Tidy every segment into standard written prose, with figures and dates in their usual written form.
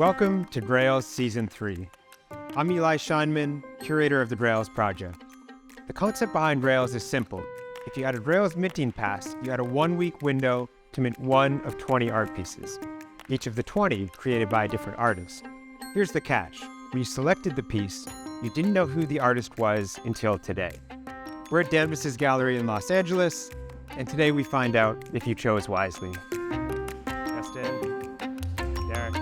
Welcome to Grails Season 3. I'm Eli Scheinman, curator of the Grails project. The concept behind Grails is simple. If you had a Grails minting pass, you had a 1-week window to mint one of 20 art pieces, each of the 20 created by a different artist. Here's the catch. When you selected the piece, you didn't know who the artist was until today. We're at Danvis's gallery in Los Angeles, and today we find out if you chose wisely. Justin, Derek.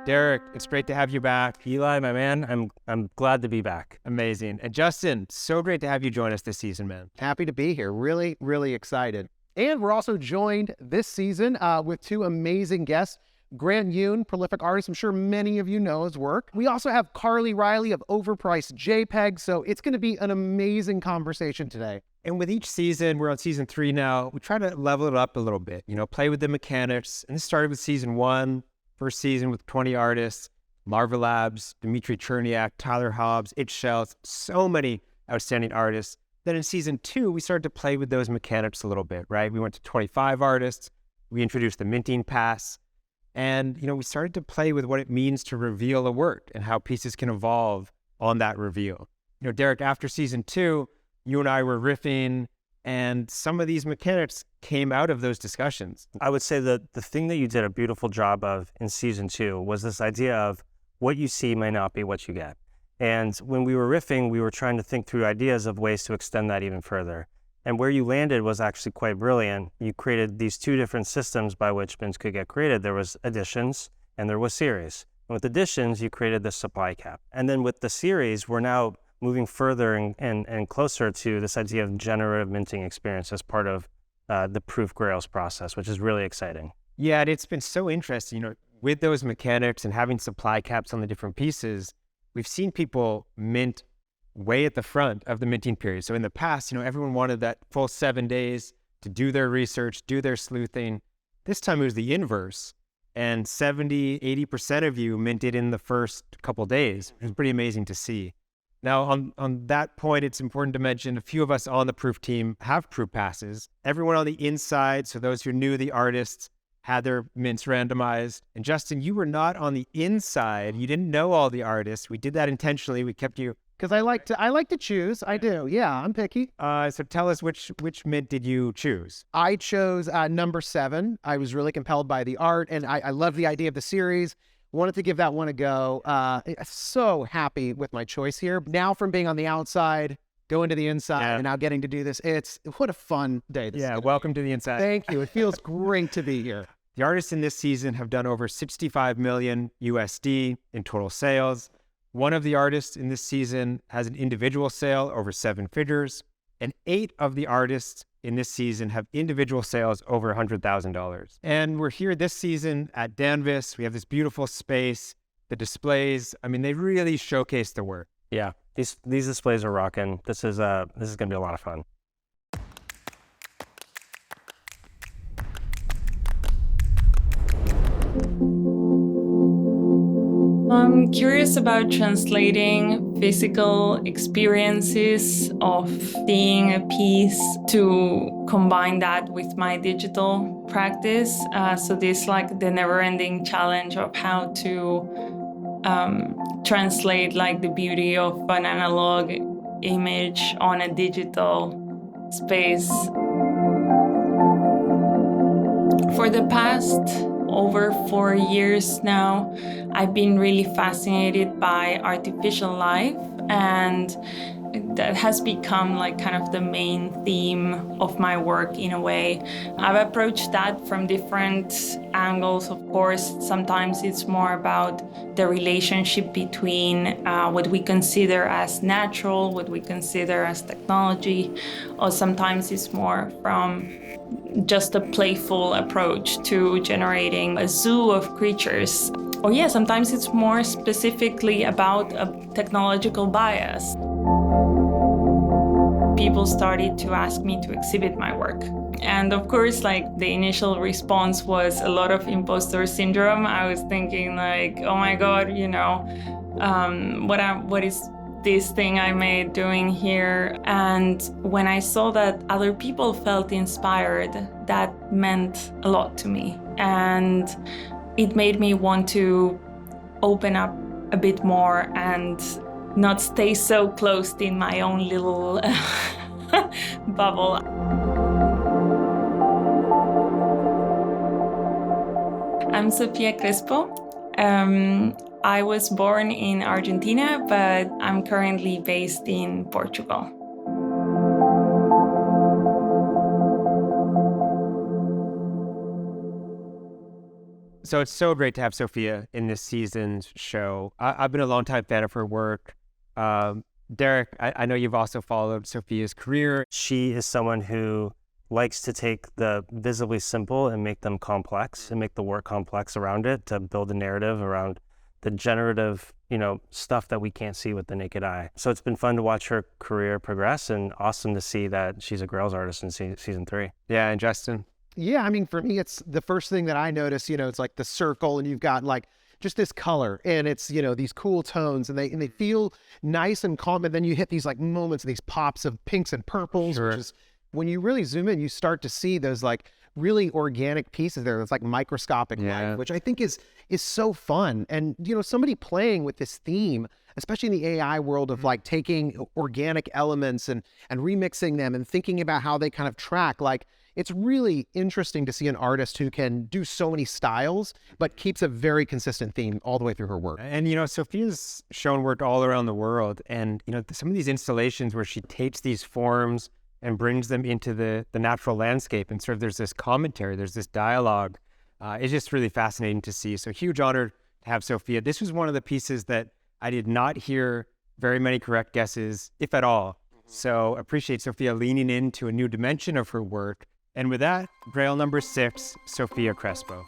Derek, it's great to have you back. Eli, my man, I'm glad to be back. Amazing. And Justin, so great to have you join us this season, man. Happy to be here. Really, really excited. And we're also joined this season with two amazing guests. Grant Yoon, prolific artist. I'm sure many of you know his work. We also have Carly Reilly of Overpriced JPEG. So it's going to be an amazing conversation today. And with each season, we're on season 3 now, we try to level it up a little bit, play with the mechanics. And this started with season 1. First season with 20 artists, Marvel Labs, Dmitry Cherniak, Tyler Hobbs, It Shells, so many outstanding artists. Then in season 2, we started to play with those mechanics a little bit, right? We went to 25 artists, we introduced the minting pass, and we started to play with what it means to reveal a work and how pieces can evolve on that reveal. Derek, after season 2, you and I were riffing, and some of these mechanics came out of those discussions. I would say that the thing that you did a beautiful job of in season 2 was this idea of what you see may not be what you get. And when we were riffing, we were trying to think through ideas of ways to extend that even further. And where you landed was actually quite brilliant. You created these 2 different systems by which bins could get created. There was editions and there was series. And with editions, you created the supply cap. And then with the series, we're now moving further and closer to this idea of generative minting experience as part of the proof Grails process, which is really exciting. Yeah, and it's been so interesting, with those mechanics and having supply caps on the different pieces, we've seen people mint way at the front of the minting period. So in the past, everyone wanted that full 7 days to do their research, do their sleuthing. This time it was the inverse. And 70, 80% of you minted in the first couple days, which was pretty amazing to see. Now, on that point, it's important to mention a few of us on the proof team have proof passes. Everyone on the inside, so those who knew the artists, had their mints randomized. And Justin, you were not on the inside. You didn't know all the artists. We did that intentionally. We kept you... Because I like to choose. I do. Yeah, I'm picky. So tell us, which mint did you choose? I chose number 7. I was really compelled by the art, and I love the idea of the series. Wanted to give that one a go. So happy with my choice here. Now from being on the outside, going to the inside, and now getting to do this. What a fun day this is. Welcome to the inside. Thank you. It feels great to be here. The artists in this season have done over 65 million USD in total sales. One of the artists in this season has an individual sale over 7 figures, and 8 of the artists in this season have individual sales over $100,000. And we're here this season at Danvis. We have this beautiful space, the displays. I mean, they really showcase the work. Yeah, these displays are rocking. This is going to be a lot of fun. I'm curious about translating physical experiences of seeing a piece to combine that with my digital practice. So this like the never-ending challenge of how to translate like the beauty of an analog image on a digital space. For the past over 4 years now, I've been really fascinated by artificial life, and that has become like kind of the main theme of my work in a way. I've approached that from different angles, of course. Sometimes it's more about the relationship between what we consider as natural, what we consider as technology, or sometimes it's more from just a playful approach to generating a zoo of creatures. Or yeah, sometimes it's more specifically about a technological bias. people started to ask me to exhibit my work. And of course, like, the initial response was a lot of imposter syndrome. I was thinking like, oh my God, what is this thing I made doing here? And when I saw that other people felt inspired, that meant a lot to me. And it made me want to open up a bit more and not stay so closed in my own little bubble. I'm Sofia Crespo. I was born in Argentina, but I'm currently based in Portugal. So it's so great to have Sofia in this season's show. I've been a longtime fan of her work. Derek, I know you've also followed Sofia's career. She is someone who likes to take the visibly simple and make them complex and make the work complex around it to build a narrative around the generative, stuff that we can't see with the naked eye. So it's been fun to watch her career progress and awesome to see that she's a Grails artist in season 3. Yeah, and Justin? Yeah, I mean, for me, it's the first thing that I notice, it's like the circle and you've got like just this color and it's, these cool tones and they feel nice and calm. And then you hit these like moments, these pops of pinks and purples, Sure. Which is when you really zoom in, you start to see those like really organic pieces there. It's like microscopic life, which I think is so fun. And, somebody playing with this theme, especially in the AI world of like taking organic elements and remixing them and thinking about how they kind of track, like, it's really interesting to see an artist who can do so many styles, but keeps a very consistent theme all the way through her work. And, Sofia's shown work all around the world. And, some of these installations where she takes these forms and brings them into the natural landscape and sort of there's this commentary, there's this dialogue. It's just really fascinating to see. So huge honor to have Sofia. This was one of the pieces that I did not hear very many correct guesses, if at all. So appreciate Sofia leaning into a new dimension of her work. And with that, Grail number 6, Sofia Crespo.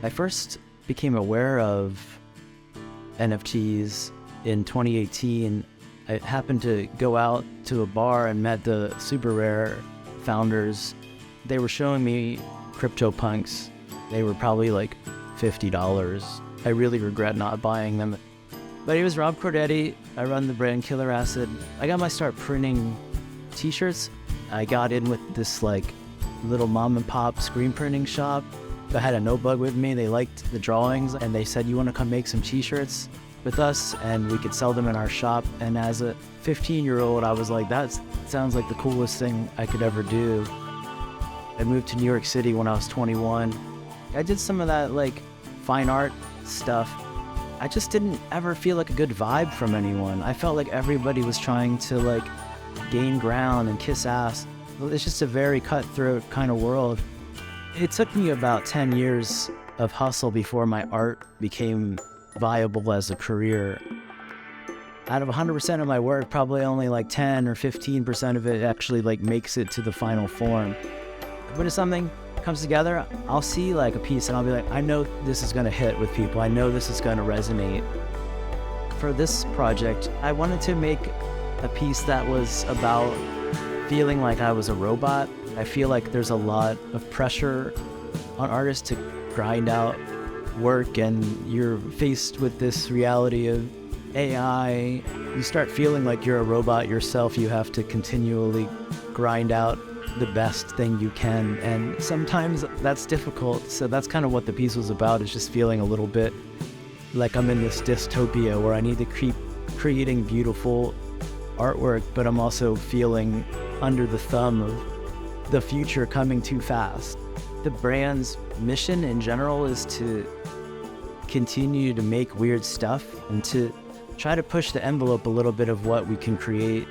I first became aware of NFTs in 2018. I happened to go out to a bar and met the Super Rare founders. They were showing me CryptoPunks. They were probably like $50. I really regret not buying them. But it was Rob Cordetti. I run the brand Killer Acid. I got my start printing t-shirts. I got in with this like little mom and pop screen printing shop. I had a notebook with me. They liked the drawings and they said, you want to come make some t-shirts with us and we could sell them in our shop. And as a 15-year-old, I was like, that sounds like the coolest thing I could ever do. I moved to New York City when I was 21. I did some of that like fine art stuff. I just didn't ever feel like a good vibe from anyone. I felt like everybody was trying to like gain ground and kiss ass. It's just a very cutthroat kind of world. It took me about 10 years of hustle before my art became viable as a career. Out of 100% of my work, probably only like 10 or 15% of it actually like makes it to the final form. When something comes together, I'll see like a piece and I'll be like, I know this is gonna hit with people. I know this is gonna resonate. For this project, I wanted to make a piece that was about feeling like I was a robot. I feel like there's a lot of pressure on artists to grind out work and you're faced with this reality of AI. You start feeling like you're a robot yourself. You have to continually grind out the best thing you can, and sometimes that's difficult. So that's kind of what the piece was about, is just feeling a little bit like I'm in this dystopia where I need to keep creating beautiful artwork, but I'm also feeling under the thumb of the future coming too fast. The brand's mission in general is to continue to make weird stuff and to try to push the envelope a little bit of what we can create.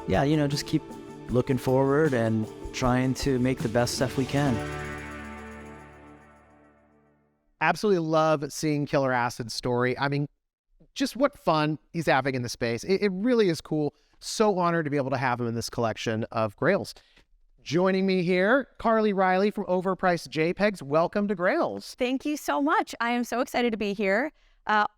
Yeah, just keep looking forward and trying to make the best stuff we can. Absolutely love seeing Killer Acid's story. I mean, just what fun he's having in the space. It really is cool So honored to be able to have him in this collection of Grails. Joining me here, Reilly from Overpriced JPEGs. Welcome to Grails. Thank you so much. I am so excited to be here.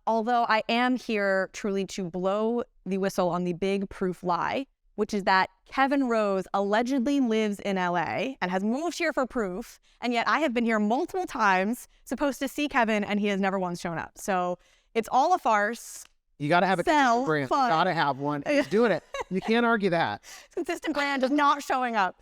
Although I am here truly to blow the whistle on the big proof lie, which is that Kevin Rose allegedly lives in LA and has moved here for proof. And yet I have been here multiple times, supposed to see Kevin, and he has never once shown up. So it's all a farce. You got to have a consistent brand. You Fun. got to have one. He's doing it. You can't argue that. Consistent brand is not showing up.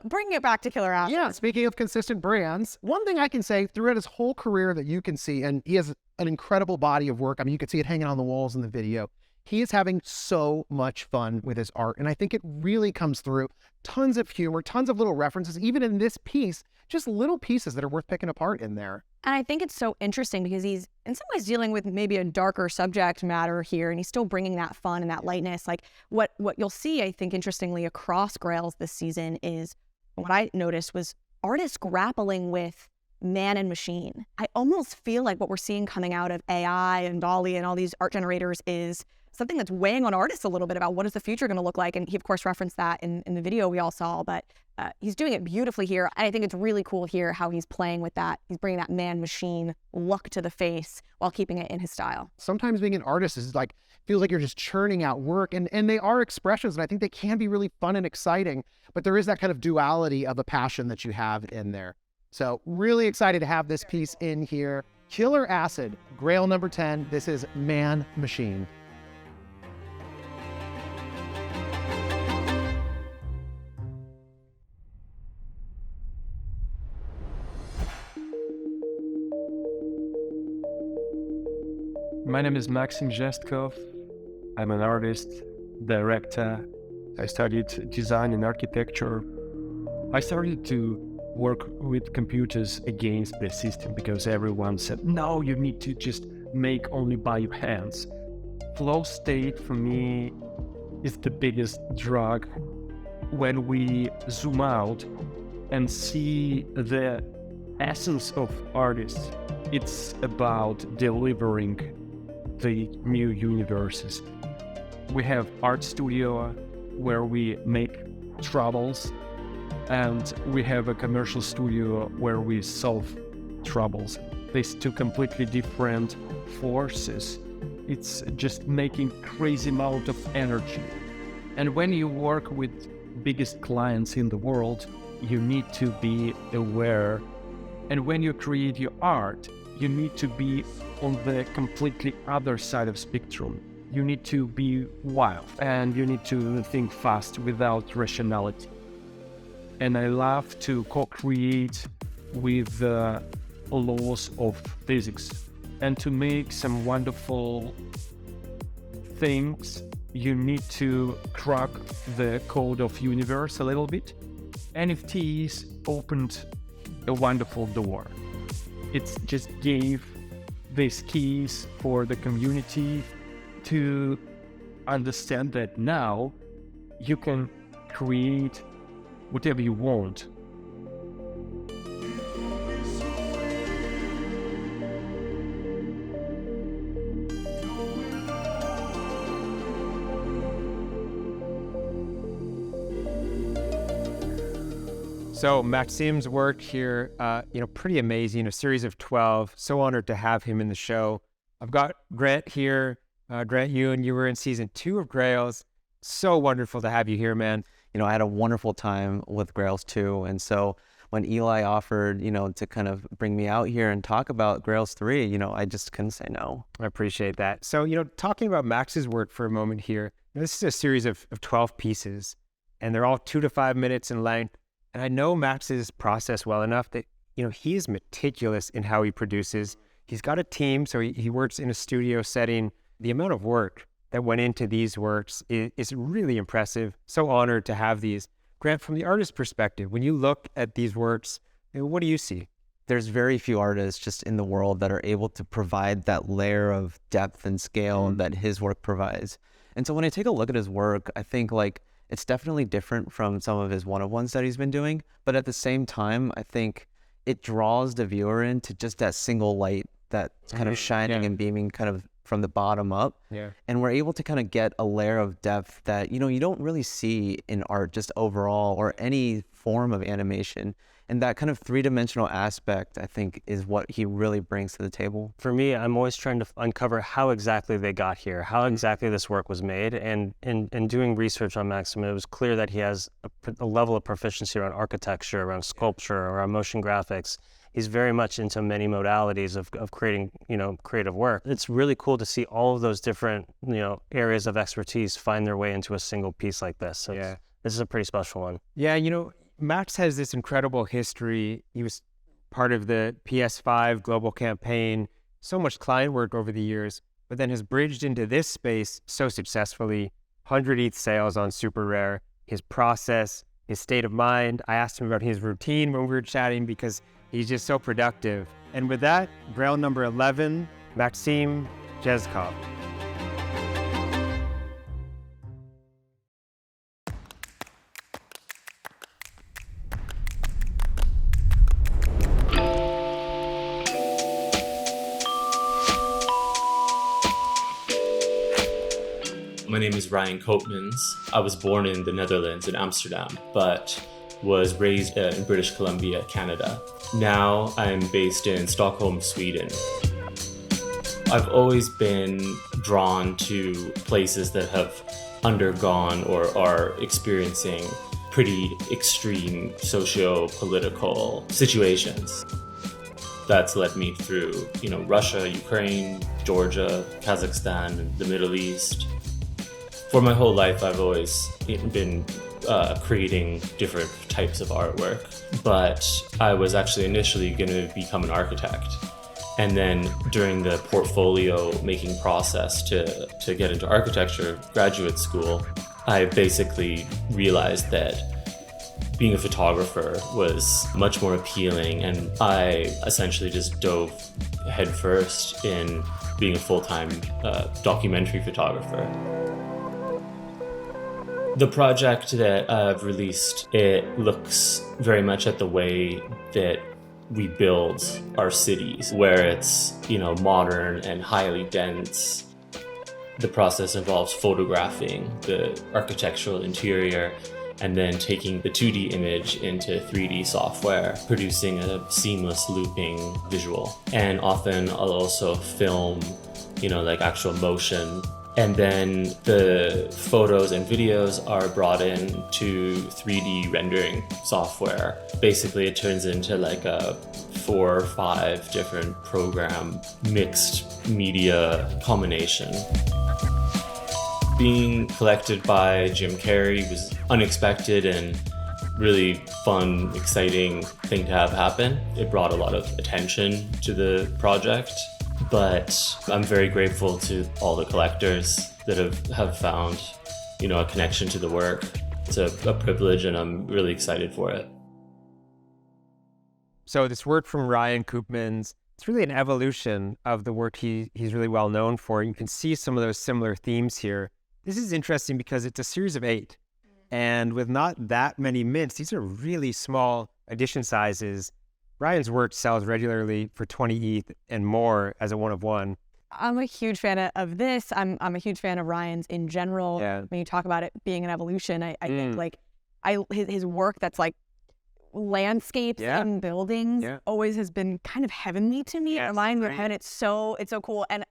Bringing it back to Killer Assets. Yeah, speaking of consistent brands, one thing I can say throughout his whole career that you can see, and he has an incredible body of work. I mean, you can see it hanging on the walls in the video. He is having so much fun with his art, and I think it really comes through. Tons of humor, tons of little references, even in this piece, just little pieces that are worth picking apart in there. And I think it's so interesting because he's in some ways dealing with maybe a darker subject matter here, and he's still bringing that fun and that lightness. Like what you'll see, I think, interestingly, across Grails this season is what I noticed was artists grappling with man and machine. I almost feel like what we're seeing coming out of AI and DALL-E and all these art generators is something that's weighing on artists a little bit about what is the future going to look like. And he, of course, referenced that in the video we all saw, but he's doing it beautifully here. And I think it's really cool here how he's playing with that. He's bringing that man-machine look to the face while keeping it in his style. Sometimes being an artist is like, feels like you're just churning out work, and they are expressions, and I think they can be really fun and exciting, but there is that kind of duality of a passion that you have in there. So really excited to have this piece in here. Killer Acid, Grail number 10. This is Man Machine. My name is Maxim Zhestkov. I'm an artist, director. I studied design and architecture. I started to work with computers against the system because everyone said, no, you need to just make only by your hands. Flow state for me is the biggest drug. When we zoom out and see the essence of artists, it's about delivering the new universes. We have art studio where we make troubles, and we have a commercial studio where we solve troubles. These two completely different forces. It's just making crazy amount of energy. And when you work with biggest clients in the world, you need to be aware. And when you create your art, you need to be on the completely other side of spectrum. You need to be wild, and you need to think fast without rationality. And I love to co-create with the laws of physics. And to make some wonderful things, you need to crack the code of universe a little bit. NFTs opened a wonderful door. It just gave these keys for the community to understand that now you can create whatever you want. So Maxim's work here, pretty amazing. A series of 12. So honored to have him in the show. I've got Grant here. Grant, you were in season 2 of Grails. So wonderful to have you here, man. I had a wonderful time with Grails too. And so when Eli offered, to kind of bring me out here and talk about Grails 3, I just couldn't say no. I appreciate that. So, talking about Max's work for a moment here, this is a series of 12 pieces, and they're all 2 to 5 minutes in length. And I know Max's process well enough that, he is meticulous in how he produces. He's got a team, so he works in a studio setting. The amount of work that went into these works is really impressive. So honored to have these. Grant, from the artist's perspective, when you look at these works, what do you see? There's very few artists just in the world that are able to provide that layer of depth and scale that his work provides. And so when I take a look at his work, I think it's definitely different from some of his one-of-ones that he's been doing. But at the same time, I think it draws the viewer into just that single light that's kind of shining and beaming kind of from the bottom up. Yeah. And we're able to kind of get a layer of depth that, you don't really see in art just overall or any form of animation. And that kind of three-dimensional aspect, I think, is what he really brings to the table. For me, I'm always trying to uncover how exactly they got here, how exactly this work was made. And in doing research on Maxim, it was clear that he has a level of proficiency around architecture, around sculpture, around motion graphics. He's very much into many modalities of creating, creative work. It's really cool to see all of those different, areas of expertise find their way into a single piece like this. So this is a pretty special one. Yeah, Max has this incredible history. He was part of the PS5 global campaign, so much client work over the years, but then has bridged into this space so successfully. 100 ETH sales on Super Rare, his process, his state of mind. I asked him about his routine when we were chatting because he's just so productive. And with that, Grail number 11, Maxim Zhestkov. My name is Ryan Koopmans. I was born in the Netherlands, in Amsterdam, but was raised in British Columbia, Canada. Now I'm based in Stockholm, Sweden. I've always been drawn to places that have undergone or are experiencing pretty extreme socio-political situations. That's led me through, Russia, Ukraine, Georgia, Kazakhstan, the Middle East. For my whole life, I've always been creating different types of artwork, but I was actually initially going to become an architect. And then during the portfolio making process to get into architecture graduate school, I basically realized that being a photographer was much more appealing, and I essentially just dove headfirst in being a full-time documentary photographer. The project that I've released, it looks very much at the way that we build our cities, where it's, modern and highly dense. The process involves photographing the architectural interior and then taking the 2D image into 3D software, producing a seamless looping visual. And often I'll also film, actual motion. And then the photos and videos are brought in to 3D rendering software. Basically, it turns into like a 4 or 5 different program mixed media combination. Being collected by Jim Carrey was unexpected and really fun, exciting thing to have happen. It brought a lot of attention to the project. But I'm very grateful to all the collectors that have found, a connection to the work. It's a privilege, and I'm really excited for it. So this work from Ryan Koopmans, it's really an evolution of the work he's really well known for. You can see some of those similar themes here. This is interesting because it's a series of 8. And with not that many mints, these are really small edition sizes. Ryan's work sells regularly for 20 ETH and more as a 1-of-1. I'm a huge fan of this. I'm a huge fan of Ryan's in general. Yeah. When you talk about it being an evolution, I think his work that's like landscapes and buildings always has been kind of heavenly to me. It reminds me of heaven. It's so cool. And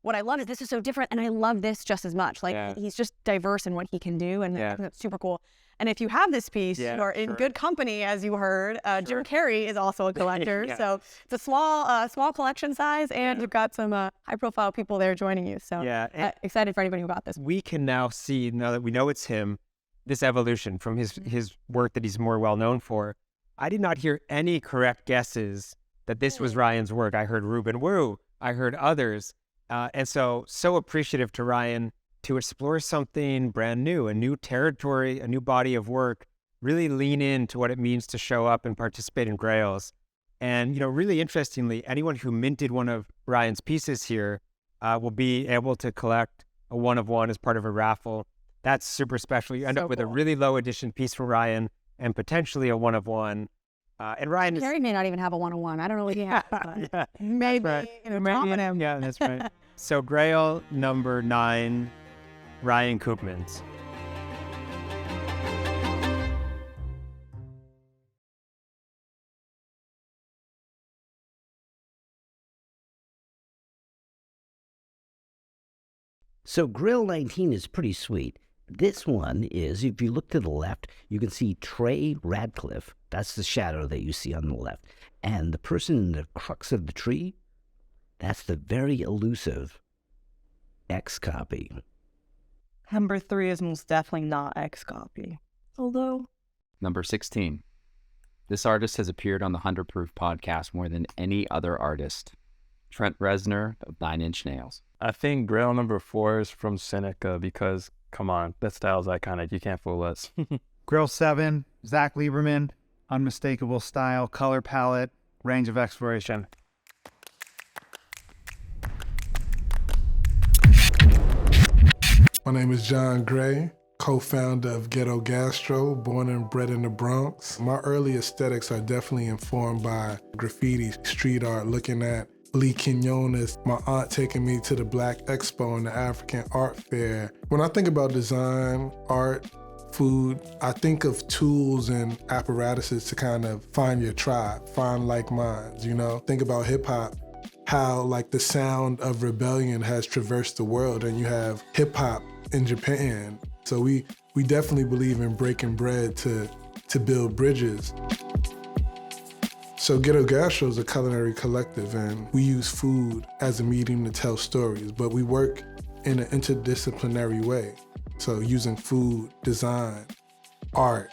what I love is this is so different, and I love this just as much. He's just diverse in what he can do, and I think that's super cool. And if you have this piece, you are in good company, as you heard. Jim Carrey is also a collector, so it's a small collection size, and you've got some high-profile people there joining you. So excited for anybody who got this. We can now see, now that we know it's him, this evolution from his work that he's more well known for. I did not hear any correct guesses that this was Ryan's work. I heard Reuben Wu. I heard others. And so appreciative to Ryan to explore something brand new, a new territory, a new body of work, really lean into what it means to show up and participate in Grails. And, really interestingly, anyone who minted one of Ryan's pieces here will be able to collect a 1-of-1 as part of a raffle. That's super special. You end up with a really low edition piece from Ryan and potentially a 1-of-1. And Ryan Carey may not even have a 1-of-1. I don't know what he has, but maybe, him. Yeah, that's right. So Grail number 9, Ryan Koopmans. So Grail 19 is pretty sweet. This one is, if you look to the left, you can see Trey Radcliffe. That's the shadow that you see on the left. And the person in the crux of the tree, that's the very elusive X copy. Number 3 is most definitely not X copy. Although. Number 16. This artist has appeared on the 100 Proof podcast more than any other artist. Trent Reznor of 9 Inch Nails. I think Grail number 4 is from Seneca because, come on, that style's iconic. You can't fool us. Grail 7, Zach Lieberman, unmistakable style, color palette, range of exploration. My name is Jon Gray, co-founder of Ghetto Gastro, born and bred in the Bronx. My early aesthetics are definitely informed by graffiti, street art, looking at Lee Quinones, my aunt taking me to the Black Expo and the African Art Fair. When I think about design, art, food, I think of tools and apparatuses to kind of find your tribe, find like minds, you know? Think about hip hop, how like the sound of rebellion has traversed the world, and you have hip hop in Japan. So we definitely believe in breaking bread to build bridges. So Ghetto Gastro is a culinary collective, and we use food as a medium to tell stories, but we work in an interdisciplinary way. So using food, design, art,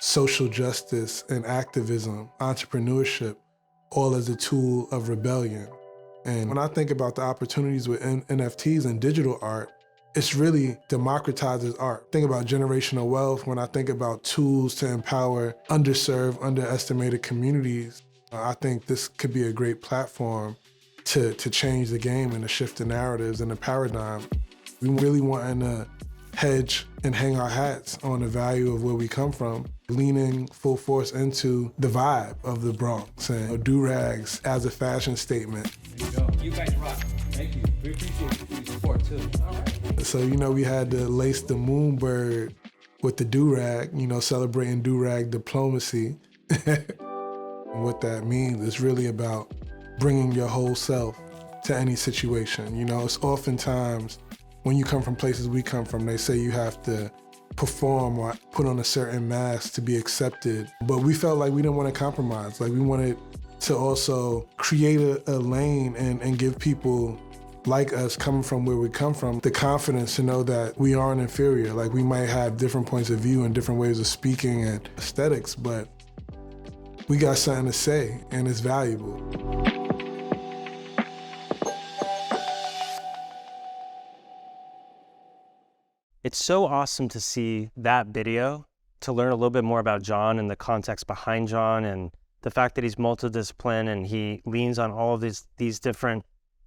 social justice and activism, entrepreneurship, all as a tool of rebellion. And when I think about the opportunities with NFTs and digital art, it's really democratizes art. Think about generational wealth. When I think about tools to empower underserved, underestimated communities, I think this could be a great platform to change the game and to shift the narratives and the paradigm. We really wanting to hedge and hang our hats on the value of where we come from, leaning full force into the vibe of the Bronx and do-rags as a fashion statement. There you go. You guys rock. Thank you. We appreciate your support too. All right. So, you know, we had to lace the Moonbird with the do-rag, you know, celebrating do-rag diplomacy. And what that means is really about bringing your whole self to any situation. You know, it's oftentimes when you come from places we come from, they say you have to perform or put on a certain mask to be accepted. But we felt like we didn't want to compromise. Like we wanted to also create a lane and give people like us coming from where we come from the confidence to know that we aren't inferior. Like we might have different points of view and different ways of speaking and aesthetics, but we got something to say and it's valuable. It's so awesome to see that video, to learn a little bit more about Jon and the context behind Jon and the fact that he's multidisciplined and he leans on all of these different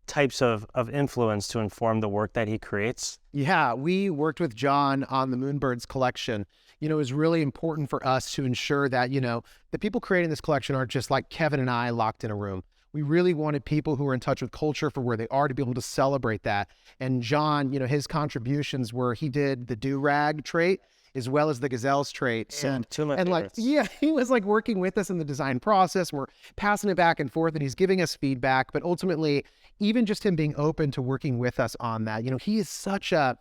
types of influence to inform the work that he creates. Yeah, we worked with Jon on the Moonbirds collection. You know, it was really important for us to ensure that, you know, the people creating this collection aren't just like Kevin and I locked in a room. We really wanted people who are in touch with culture for where they are to be able to celebrate that. And Jon, you know, his contributions were he did the do-rag trait as well as the gazelles trait. Two of my and like, favorites. yeah, he was like working with us in the design process. We're passing it back and forth and he's giving us feedback. But ultimately, even just him being open to working with us on that, you know, he is such a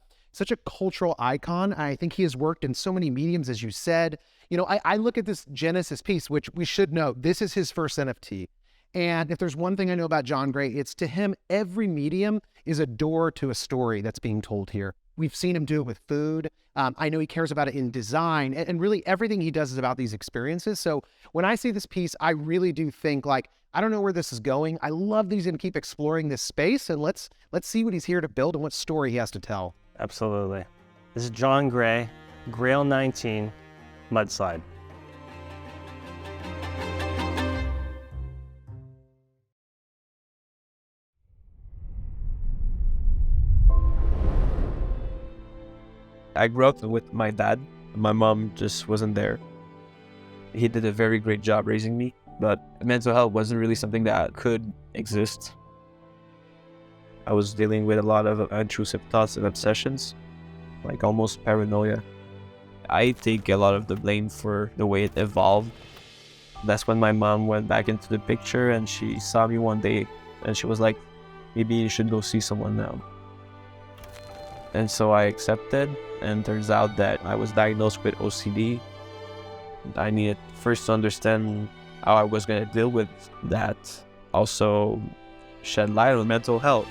cultural icon. I think he has worked in so many mediums, as you said. You know, I look at this Genesis piece, which we should know, this is his first NFT. And if there's one thing I know about Jon Gray, it's to him, every medium is a door to a story that's being told here. We've seen him do it with food. I know he cares about it in design, and really everything he does is about these experiences. So when I see this piece, I really do think like, I don't know where this is going. I love that he's going to keep exploring this space, and let's see what he's here to build and what story he has to tell. Absolutely. This is Jon Gray, Grail 19, Mudslide. I grew up with my dad. My mom just wasn't there. He did a very great job raising me, but mental health wasn't really something that could exist. I was dealing with a lot of intrusive thoughts and obsessions, like almost paranoia. I take a lot of the blame for the way it evolved. That's when my mom went back into the picture and she saw me one day and she was like, maybe you should go see someone now. And so I accepted, and turns out that I was diagnosed with OCD. I needed first to understand how I was going to deal with that, also shed light on mental health.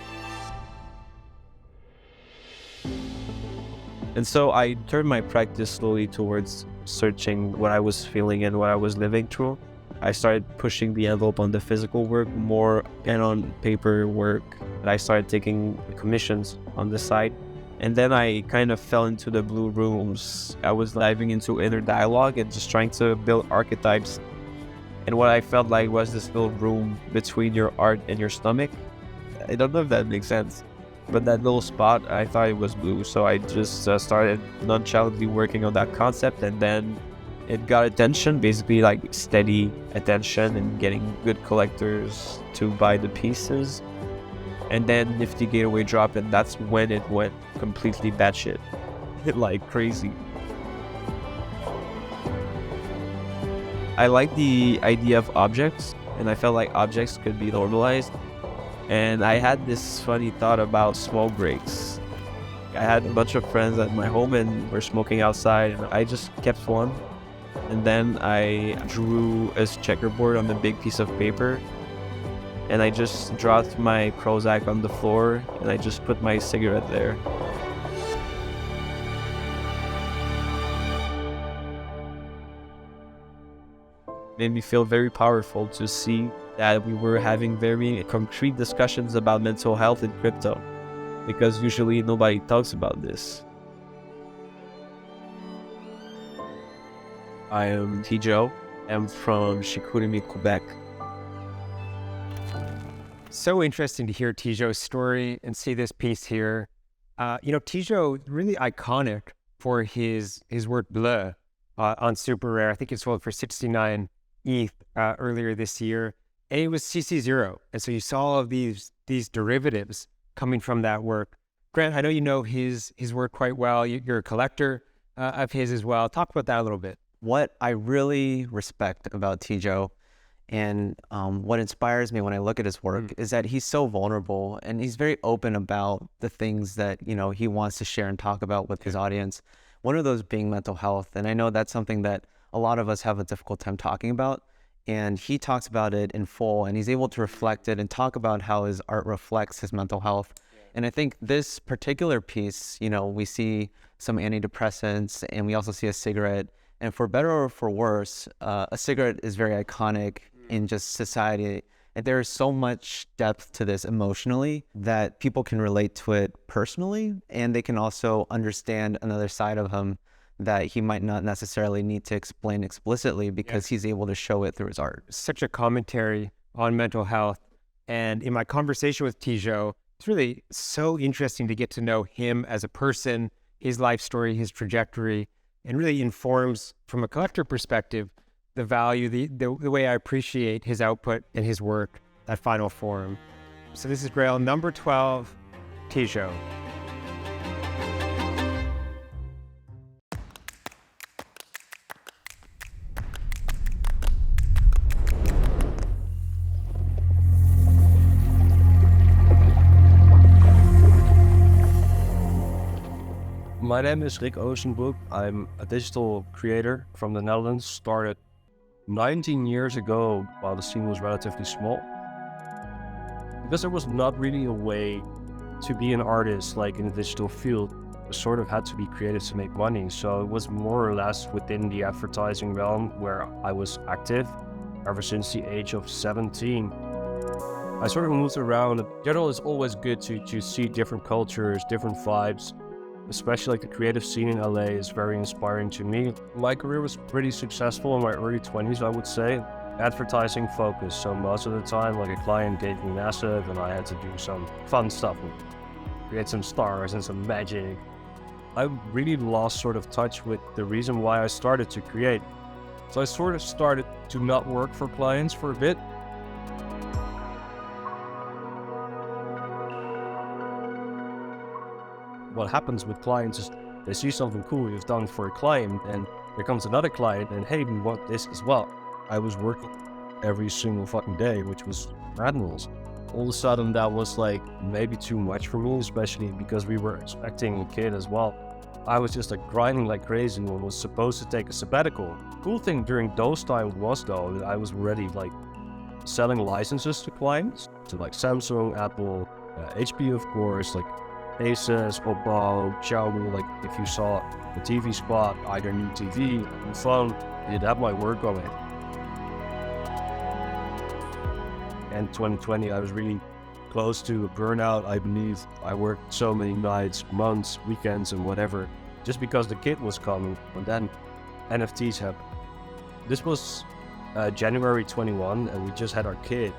And so I turned my practice slowly towards searching what I was feeling and what I was living through. I started pushing the envelope on the physical work more and on paper work. And I started taking commissions on the side. And then I kind of fell into the blue rooms. I was diving into inner dialogue and just trying to build archetypes. And what I felt like was this little room between your art and your stomach. I don't know if that makes sense, but that little spot, I thought it was blue. So I just started nonchalantly working on that concept, and then it got attention, basically like steady attention and getting good collectors to buy the pieces. And then Nifty Gateway dropped, and that's when it went completely batshit, like crazy. I like the idea of objects, and I felt like objects could be normalized. And I had this funny thought about smoke breaks. I had a bunch of friends at my home and we're smoking outside, and I just kept one. And then I drew a checkerboard on a big piece of paper, and I just dropped my Prozac on the floor, and I just put my cigarette there. Made me feel very powerful to see that we were having very concrete discussions about mental health in crypto, because usually nobody talks about this. I am Tijo. I'm from Chicoutimi, Quebec. So interesting to hear Tijo's story and see this piece here. Tijo, really iconic for his work Bleu on Super Rare. I think it sold for 69 ETH earlier this year, and it was CC0. And so you saw all of these derivatives coming from that work. Grant, I know you know his work quite well. You're a collector of his as well. Talk about that a little bit. What I really respect about Tijo and what inspires me when I look at his work is that he's so vulnerable, and he's very open about the things that, he wants to share and talk about with his audience. One of those being mental health. And I know that's something that a lot of us have a difficult time talking about. And he talks about it in full, and he's able to reflect it and talk about how his art reflects his mental health. And I think this particular piece, we see some antidepressants, and we also see a cigarette. And for better or for worse, a cigarette is very iconic in just society. And there is so much depth to this emotionally that people can relate to it personally, and they can also understand another side of him that he might not necessarily need to explain explicitly, because he's able to show it through his art. Such a commentary on mental health. And in my conversation with Tijo, it's really so interesting to get to know him as a person, his life story, his trajectory, and really informs, from a collector perspective, the value, the way I appreciate his output and his work, that final form. So this is Grail number 12, Tijo. My name is Rik Oostenbroek. I'm a digital creator from the Netherlands. Started 19 years ago while the scene was relatively small. Because there was not really a way to be an artist like in the digital field. You sort of had to be creative to make money. So it was more or less within the advertising realm where I was active ever since the age of 17. I sort of moved around. In general, it's always good to see different cultures, different vibes. Especially like the creative scene in LA is very inspiring to me. My career was pretty successful in my early 20s, I would say. Advertising focused, so most of the time like a client gave me an asset and I had to do some fun stuff, create some stars and some magic. I really lost sort of touch with the reason why I started to create. So I sort of started to not work for clients for a bit. what happens with clients is they see something cool you've done for a client, and there comes another client, and hey, we want this as well. I was working every single fucking day, which was madness. All of a sudden, that was like maybe too much for me, especially because we were expecting a kid as well. I was just like grinding like crazy and was supposed to take a sabbatical. Cool thing during those times was though that I was already like selling licenses to clients, to like Samsung, Apple, HP of course, like Asus, Oppo, Xiaomi. Like if you saw the TV spot, either new TV, new phone, did have my work going. And 2020, I was really close to a burnout, I believe. I worked so many nights, months, weekends, and whatever, just because the kid was coming. And then NFTs happened. This was January 21, and we just had our kid.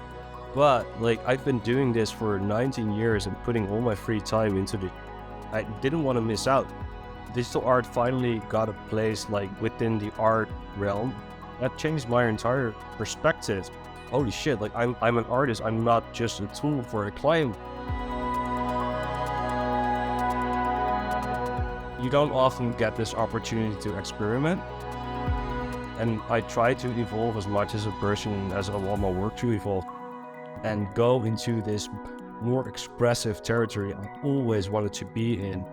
But like I've been doing this for 19 years and putting all my free time into it. I didn't want to miss out. Digital art finally got a place like within the art realm. That changed my entire perspective. Holy shit, like I'm an artist, I'm not just a tool for a client. You don't often get this opportunity to experiment. And I try to evolve as much as a person as I want my work to evolve and go into this more expressive territory I always wanted to be in.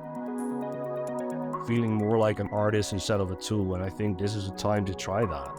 Feeling more like an artist instead of a tool, and I think this is a time to try that.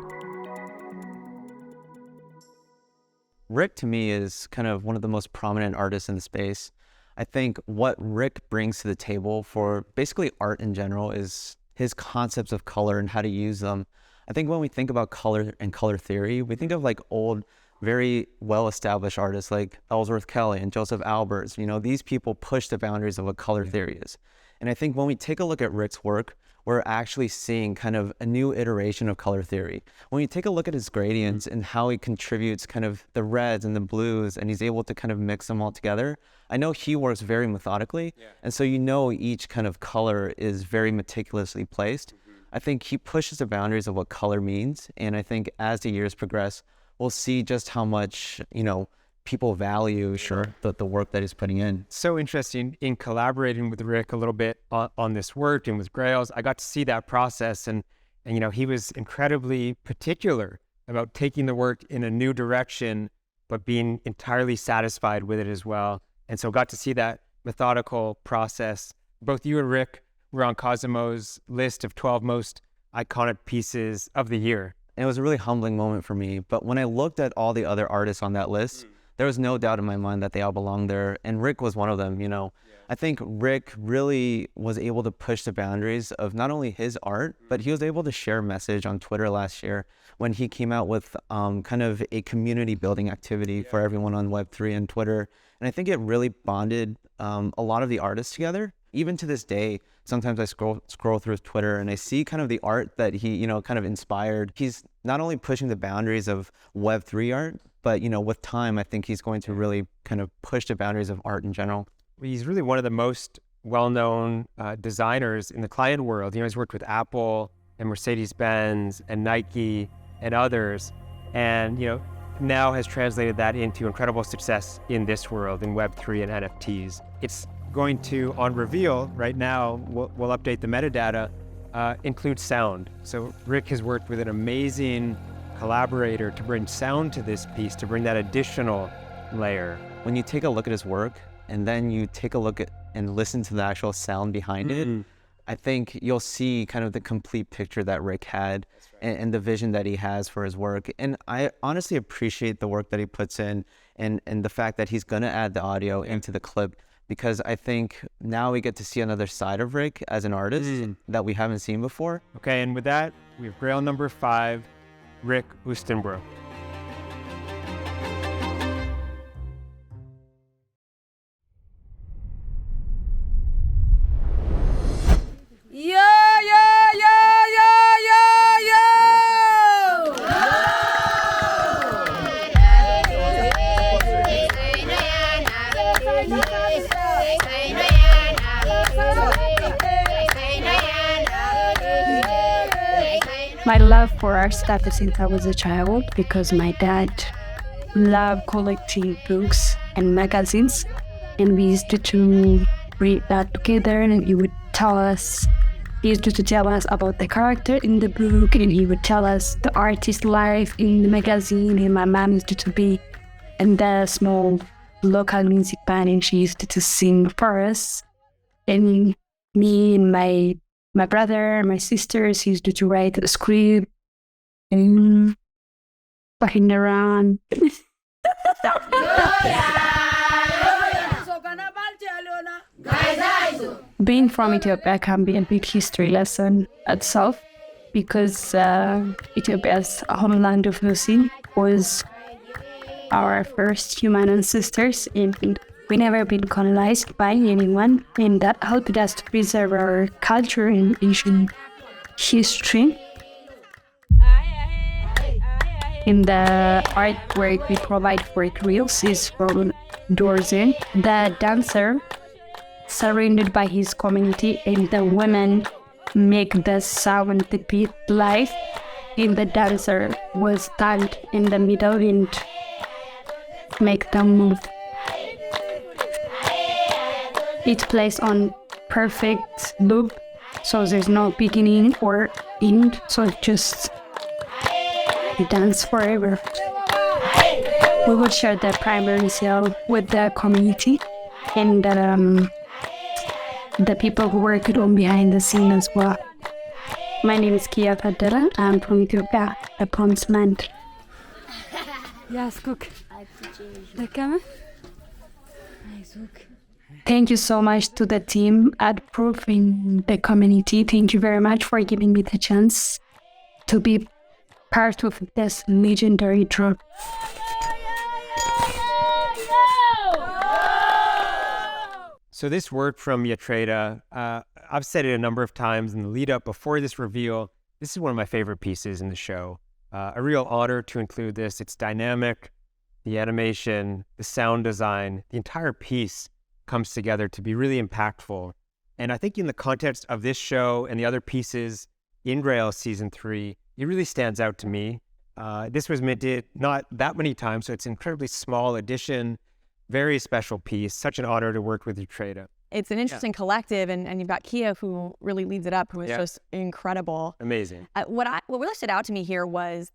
Rik to me is kind of one of the most prominent artists in the space. I think what Rik brings to the table for basically art in general is his concepts of color and how to use them. I think when we think about color and color theory, we think of like old, very well-established artists like Ellsworth Kelly and Joseph Albers. You know, these people push the boundaries of what color theory is. And I think when we take a look at Rik's work, we're actually seeing kind of a new iteration of color theory. When you take a look at his gradients and how he contributes kind of the reds and the blues, and he's able to kind of mix them all together, I know he works very methodically. And so you know each kind of color is very meticulously placed. I think he pushes the boundaries of what color means. And I think as the years progress, we'll see just how much, you know, people value the work that he's putting in. So interesting in collaborating with Rik a little bit on this work and with Grails. I got to see that process, and you know, he was incredibly particular about taking the work in a new direction, but being entirely satisfied with it as well. And so got to see that methodical process. Both you and Rik were on Cosimo's list of 12 most iconic pieces of the year. And it was a really humbling moment for me. But when I looked at all the other artists on that list, there was no doubt in my mind that they all belonged there. And Rik was one of them, you know. I think Rik really was able to push the boundaries of not only his art, but he was able to share a message on Twitter last year when he came out with kind of a community building activity for everyone on Web3 and Twitter. And I think it really bonded a lot of the artists together. Even to this day, sometimes I scroll through Twitter and I see kind of the art that he, you know, kind of inspired. He's not only pushing the boundaries of Web3 art, but, you know, with time, I think he's going to really kind of push the boundaries of art in general. He's really one of the most well-known designers in the client world. You know, he's worked with Apple and Mercedes-Benz and Nike and others. And, you know, now has translated that into incredible success in this world, in Web3 and NFTs. It's going to, on reveal right now, we'll update the metadata, include sound. So Rik has worked with an amazing collaborator to bring sound to this piece, to bring that additional layer. When you take a look at his work and then you take a look at and listen to the actual sound behind it, I think you'll see kind of the complete picture that Rik had and the vision that he has for his work. And I honestly appreciate the work that he puts in and the fact that he's gonna add the audio into the clip, because I think now we get to see another side of Rik as an artist that we haven't seen before. Okay, and with that, we have Grail number 5, Rik Oostenbroek. My love for art started since I was a child because my dad loved collecting books and magazines, and we used to read that together, and he would tell us. He used to tell us about the character in the book, and he would tell us the artist's life in the magazine. And my mom used to be in the small local music band, and she used to sing for us. And me and my brother and my sisters used to write the script and fucking around. Being from Ethiopia can be a big history lesson itself, because Ethiopia's homeland of Lucy was our first human ancestors, and we never been colonized by anyone, and that helped us to preserve our culture and ancient history. In the artwork we provide for Grails is from Dorzen, the dancer surrounded by his community, and the women make the sound, the beat live, and the dancer will stand in the middle and make them move. It plays on perfect loop, so there's no beginning or end, so it just dance forever. We would share the primary sale with the community and the people who work on behind the scene as well. My name is Kia Padera. I'm from Ethiopia, a Ponce land. Yes, cook. Thank you so much to the team at Proof in the community. Thank you very much for giving me the chance to be part of this legendary troupe. So this work from Yatreda, I've said it a number of times in the lead up before this reveal. This is one of my favorite pieces in the show. A real honor to include this. It's dynamic, the animation, the sound design, the entire piece comes together to be really impactful. And I think in the context of this show and the other pieces in Grail Season 3, it really stands out to me. This was minted not that many times, so it's an incredibly small edition, very special piece. Such an honor to work with Yatreda. It's an interesting collective, and you've got Kia, who really leads it up, who is just incredible. Amazing. What really stood out to me here was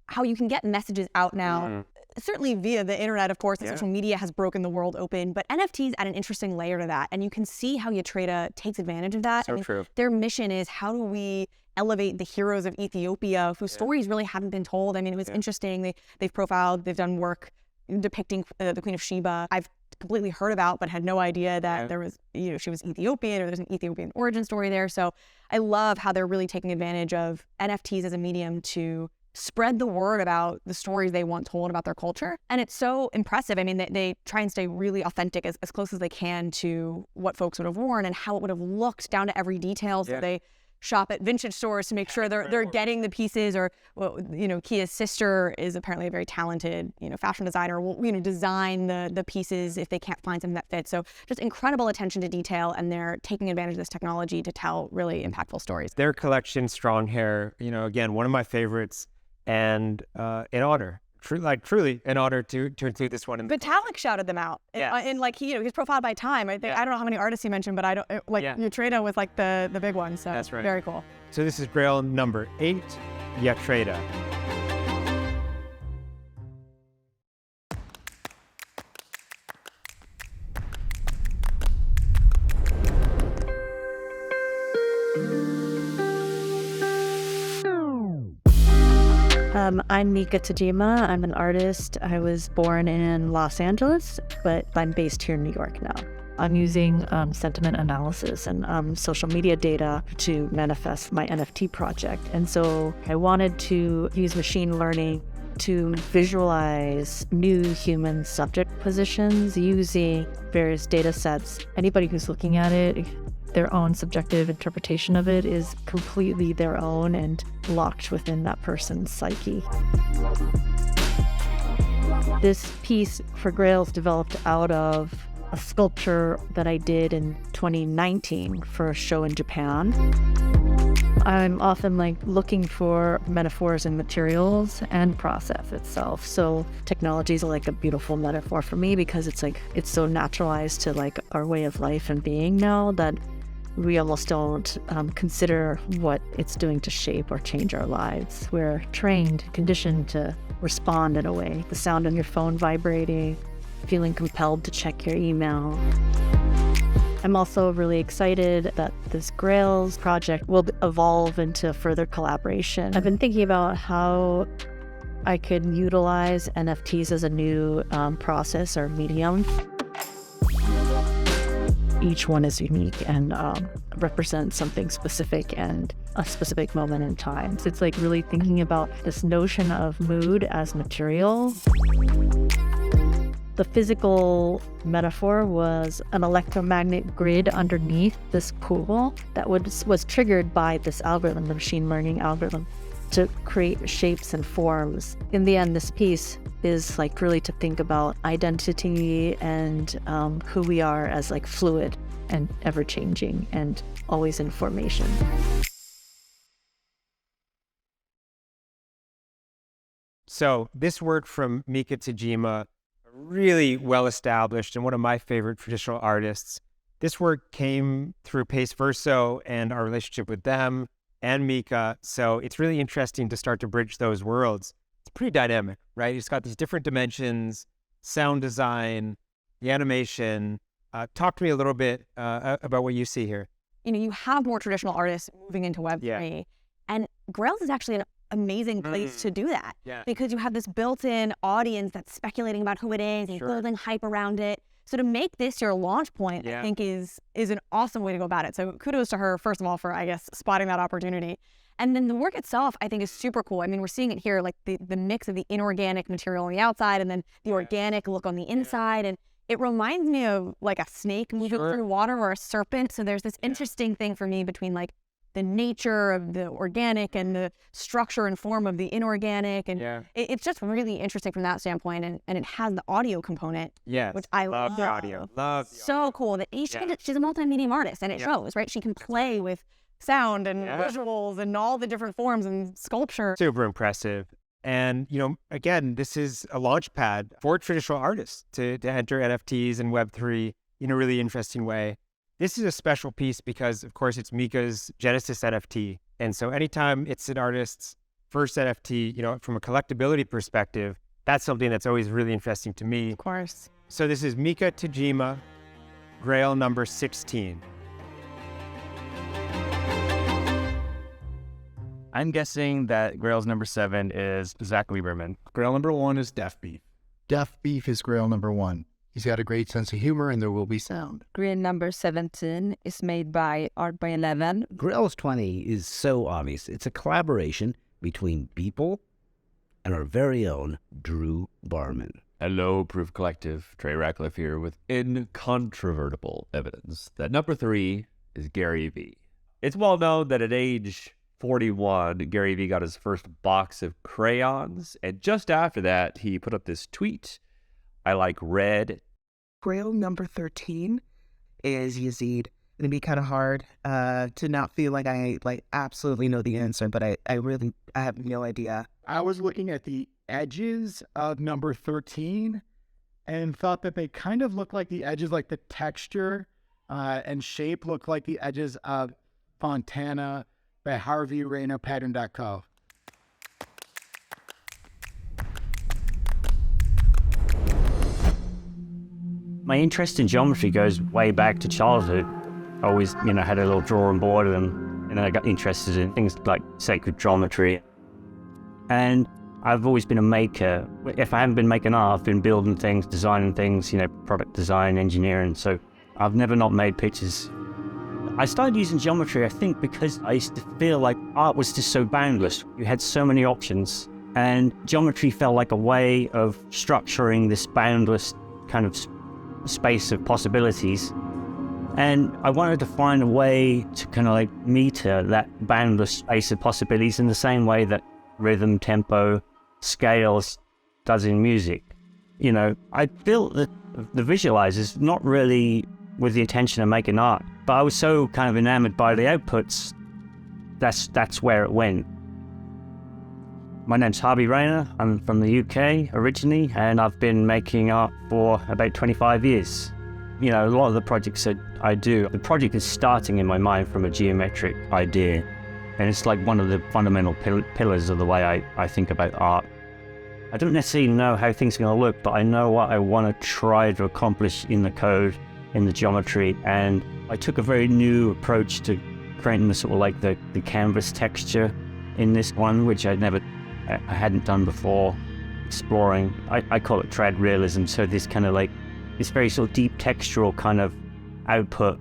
how you can get messages out now, certainly via the internet, of course. Social media has broken the world open, but NFTs add an interesting layer to that, and you can see how Yatreda takes advantage of that. So true. Their mission is, how do we elevate the heroes of Ethiopia whose stories really haven't been told? I mean, it was interesting. They've profiled, they've done work depicting the Queen of Sheba. I've completely heard about, but had no idea that there was, she was Ethiopian, or there's an Ethiopian origin story there. So I love how they're really taking advantage of NFTs as a medium to spread the word about the stories they want told about their culture. And it's so impressive. I mean, they try and stay really authentic, as close as they can to what folks would have worn and how it would have looked down to every detail. So they shop at vintage stores to make sure they're getting the pieces, or Kia's sister is apparently a very talented fashion designer, will design the pieces if they can't find something that fits. So just incredible attention to detail, and they're taking advantage of this technology to tell really impactful stories. Their collection, Strong Hair, again, one of my favorites, and an honor. Truly an honor to include this one. Vitalik shouted them out. And he's profiled by Time. I don't know how many artists he mentioned, but I don't Yatreda was like the big one. So that's right. Very cool. So this is Grail number 8, Yatreda. I'm Mika Tajima. I'm an artist. I was born in Los Angeles, but I'm based here in New York now. I'm using sentiment analysis and social media data to manifest my NFT project. And so I wanted to use machine learning to visualize new human subject positions using various data sets. Anybody who's looking at it, their own subjective interpretation of it is completely their own and locked within that person's psyche. This piece for Grails developed out of a sculpture that I did in 2019 for a show in Japan. I'm often like looking for metaphors in materials and process itself. So technology is like a beautiful metaphor for me because it's like, it's so naturalized to like our way of life and being now that we almost don't consider what it's doing to shape or change our lives. We're trained, conditioned to respond in a way. The sound on your phone vibrating, feeling compelled to check your email. I'm also really excited that this Grails project will evolve into further collaboration. I've been thinking about how I could utilize NFTs as a new process or medium. Each one is unique and represents something specific and a specific moment in time. So it's like really thinking about this notion of mood as material. The physical metaphor was an electromagnetic grid underneath this pool that was triggered by this algorithm, the machine learning algorithm, to create shapes and forms. In the end, this piece is like really to think about identity and who we are as like fluid and ever-changing and always in formation. So this work from Mika Tajima, really well established and one of my favorite traditional artists. This work came through Pace Verso and our relationship with them and Mika. So it's really interesting to start to bridge those worlds. It's pretty dynamic, right? It's got these different dimensions, sound design, the animation. Talk to me a little bit about what you see here. You know, you have more traditional artists moving into Web3, and Grails is actually an amazing place to do that because you have this built-in audience that's speculating about who it is and building hype around it. So to make this your launch point, I think is an awesome way to go about it. So kudos to her, first of all, for, I guess, spotting that opportunity. And then the work itself, I think, is super cool. I mean, we're seeing it here, like the mix of the inorganic material on the outside and then the organic look on the inside. And it reminds me of like a snake moving through water or a serpent. So there's this interesting thing for me between like the nature of the organic and the structure and form of the inorganic. And it's just really interesting from that standpoint. And it has the audio component, which I love. The audio. So cool that she's a multimedia artist and it shows, right? She can play with sound and visuals and all the different forms and sculpture. Super impressive. And, you know, again, this is a launch pad for traditional artists to enter NFTs and Web3 in a really interesting way. This is a special piece because, of course, it's Mika's Genesis NFT. And so anytime it's an artist's first NFT, you know, from a collectability perspective, that's something that's always really interesting to me. Of course. So this is Mika Tajima, Grail number 16. I'm guessing that Grail's number 7 is Zach Lieberman. Grail number 1 is DeafBeef. DeafBeef is Grail number 1. He's got a great sense of humor and there will be sound. Grail number 17 is made by Art by 11. Grail's 20 is so obvious. It's a collaboration between Beeple and our very own Drew Barman. Hello, Proof Collective. Trey Ratcliffe here with incontrovertible evidence that number 3 is Gary V. It's well known that at age 41, Gary V got his first box of crayons, and just after that, he put up this tweet, "I like red." Grail number 13 is Yazid. It'd be kind of hard to not feel like I absolutely know the answer, but I have no idea. I was looking at the edges of number 13 and thought that they kind of look like the edges, like the texture and shape look like the edges of Fontana by Harvey, Rayner, Pattern.co. My interest in geometry goes way back to childhood. I always, had a little drawing board and then I got interested in things like sacred geometry. And I've always been a maker. If I haven't been making art, I've been building things, designing things, product design, engineering. So I've never not made pictures. I started using geometry, I think, because I used to feel like art was just so boundless. You had so many options, and geometry felt like a way of structuring this boundless kind of space of possibilities. And I wanted to find a way to kind of meter that boundless space of possibilities in the same way that rhythm, tempo, scales does in music. I built the visualizers not really with the intention of making art, but I was so kind of enamored by the outputs that's where it went. My name's Harvey Rayner. I'm from the UK originally, and I've been making art for about 25 years. You know, a lot of the projects that I do, the project is starting in my mind from a geometric idea, and it's like one of the fundamental pillars of the way I think about art. I don't necessarily know how things are going to look, but I know what I want to try to accomplish in the code, in the geometry, and I took a very new approach to creating the sort of like the canvas texture in this one, which I hadn't done before, exploring. I call it trad realism, so this kind of like, this very sort of deep textural kind of output.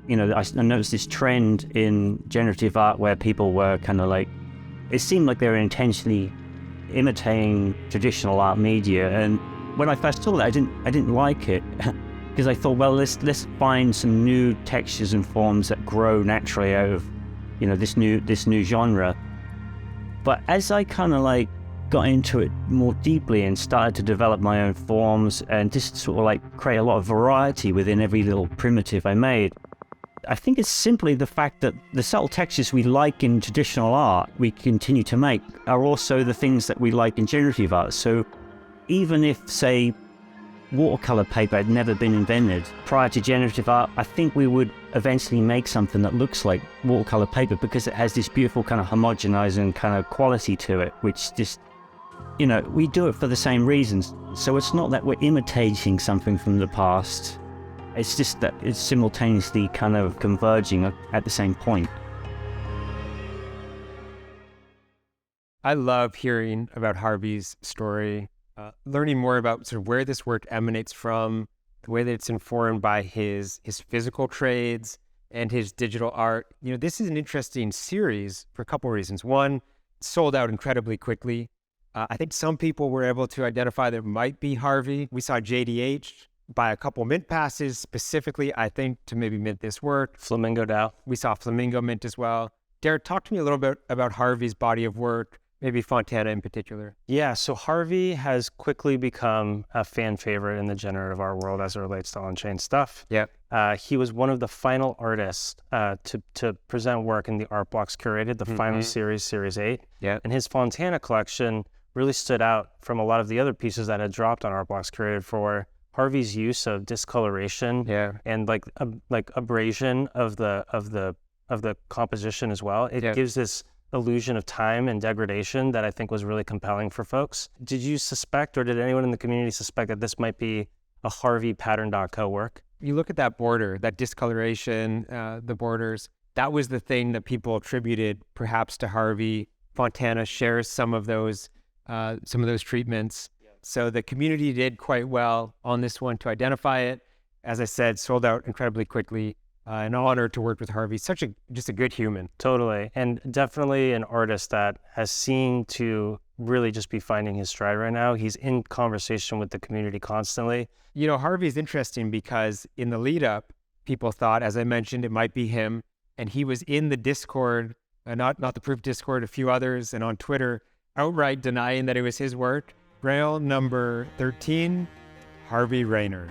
You know, I noticed this trend in generative art where people were kind of like, it seemed like they were intentionally imitating traditional art media, and when I first saw that, I didn't like it because I thought, well, let's find some new textures and forms that grow naturally out of, you know, this new genre. But as I kind of like got into it more deeply and started to develop my own forms and just sort of like create a lot of variety within every little primitive I made, I think it's simply the fact that the subtle textures we like in traditional art, we continue to make, are also the things that we like in generative art. So even if, say, watercolor paper had never been invented prior to generative art, I think we would eventually make something that looks like watercolor paper because it has this beautiful kind of homogenizing kind of quality to it, which just, you know, we do it for the same reasons. So it's not that we're imitating something from the past, it's just that it's simultaneously kind of converging at the same point. I love hearing about Harvey's story, learning more about sort of where this work emanates from, the way that it's informed by his physical trades and his digital art. You know, this is an interesting series for a couple of reasons. One, it sold out incredibly quickly. I think some people were able to identify that it might be Harvey. We saw JDH buy a couple mint passes specifically, I think, to maybe mint this work. Flamingo DAO. We saw Flamingo mint as well. Derek, talk to me a little bit about Harvey's body of work, maybe Fontana in particular. Yeah, so Harvey has quickly become a fan favorite in the generative art world as it relates to on-chain stuff. Yeah. He was one of the final artists to present work in the Art Blocks curated, the final series, Series 8. Yeah. And his Fontana collection really stood out from a lot of the other pieces that had dropped on Art Blocks curated for Harvey's use of discoloration and like abrasion of the composition as well. It gives this illusion of time and degradation that I think was really compelling for folks. Did you suspect, or did anyone in the community suspect, that this might be a Harvey Pattern.co work? You look at that border, that discoloration, the borders, that was the thing that people attributed perhaps to Harvey. Fontana shares some of those treatments. So the community did quite well on this one to identify it. As I said, sold out incredibly quickly. An honor to work with Harvey. Just a good human. Totally. And definitely an artist that has seemed to really just be finding his stride right now. He's in conversation with the community constantly. You know, Harvey's interesting because in the lead up, people thought, as I mentioned, it might be him. And he was in the Discord, not the Proof Discord, a few others, and on Twitter, outright denying that it was his work. Grail number 13, Harvey Rayner.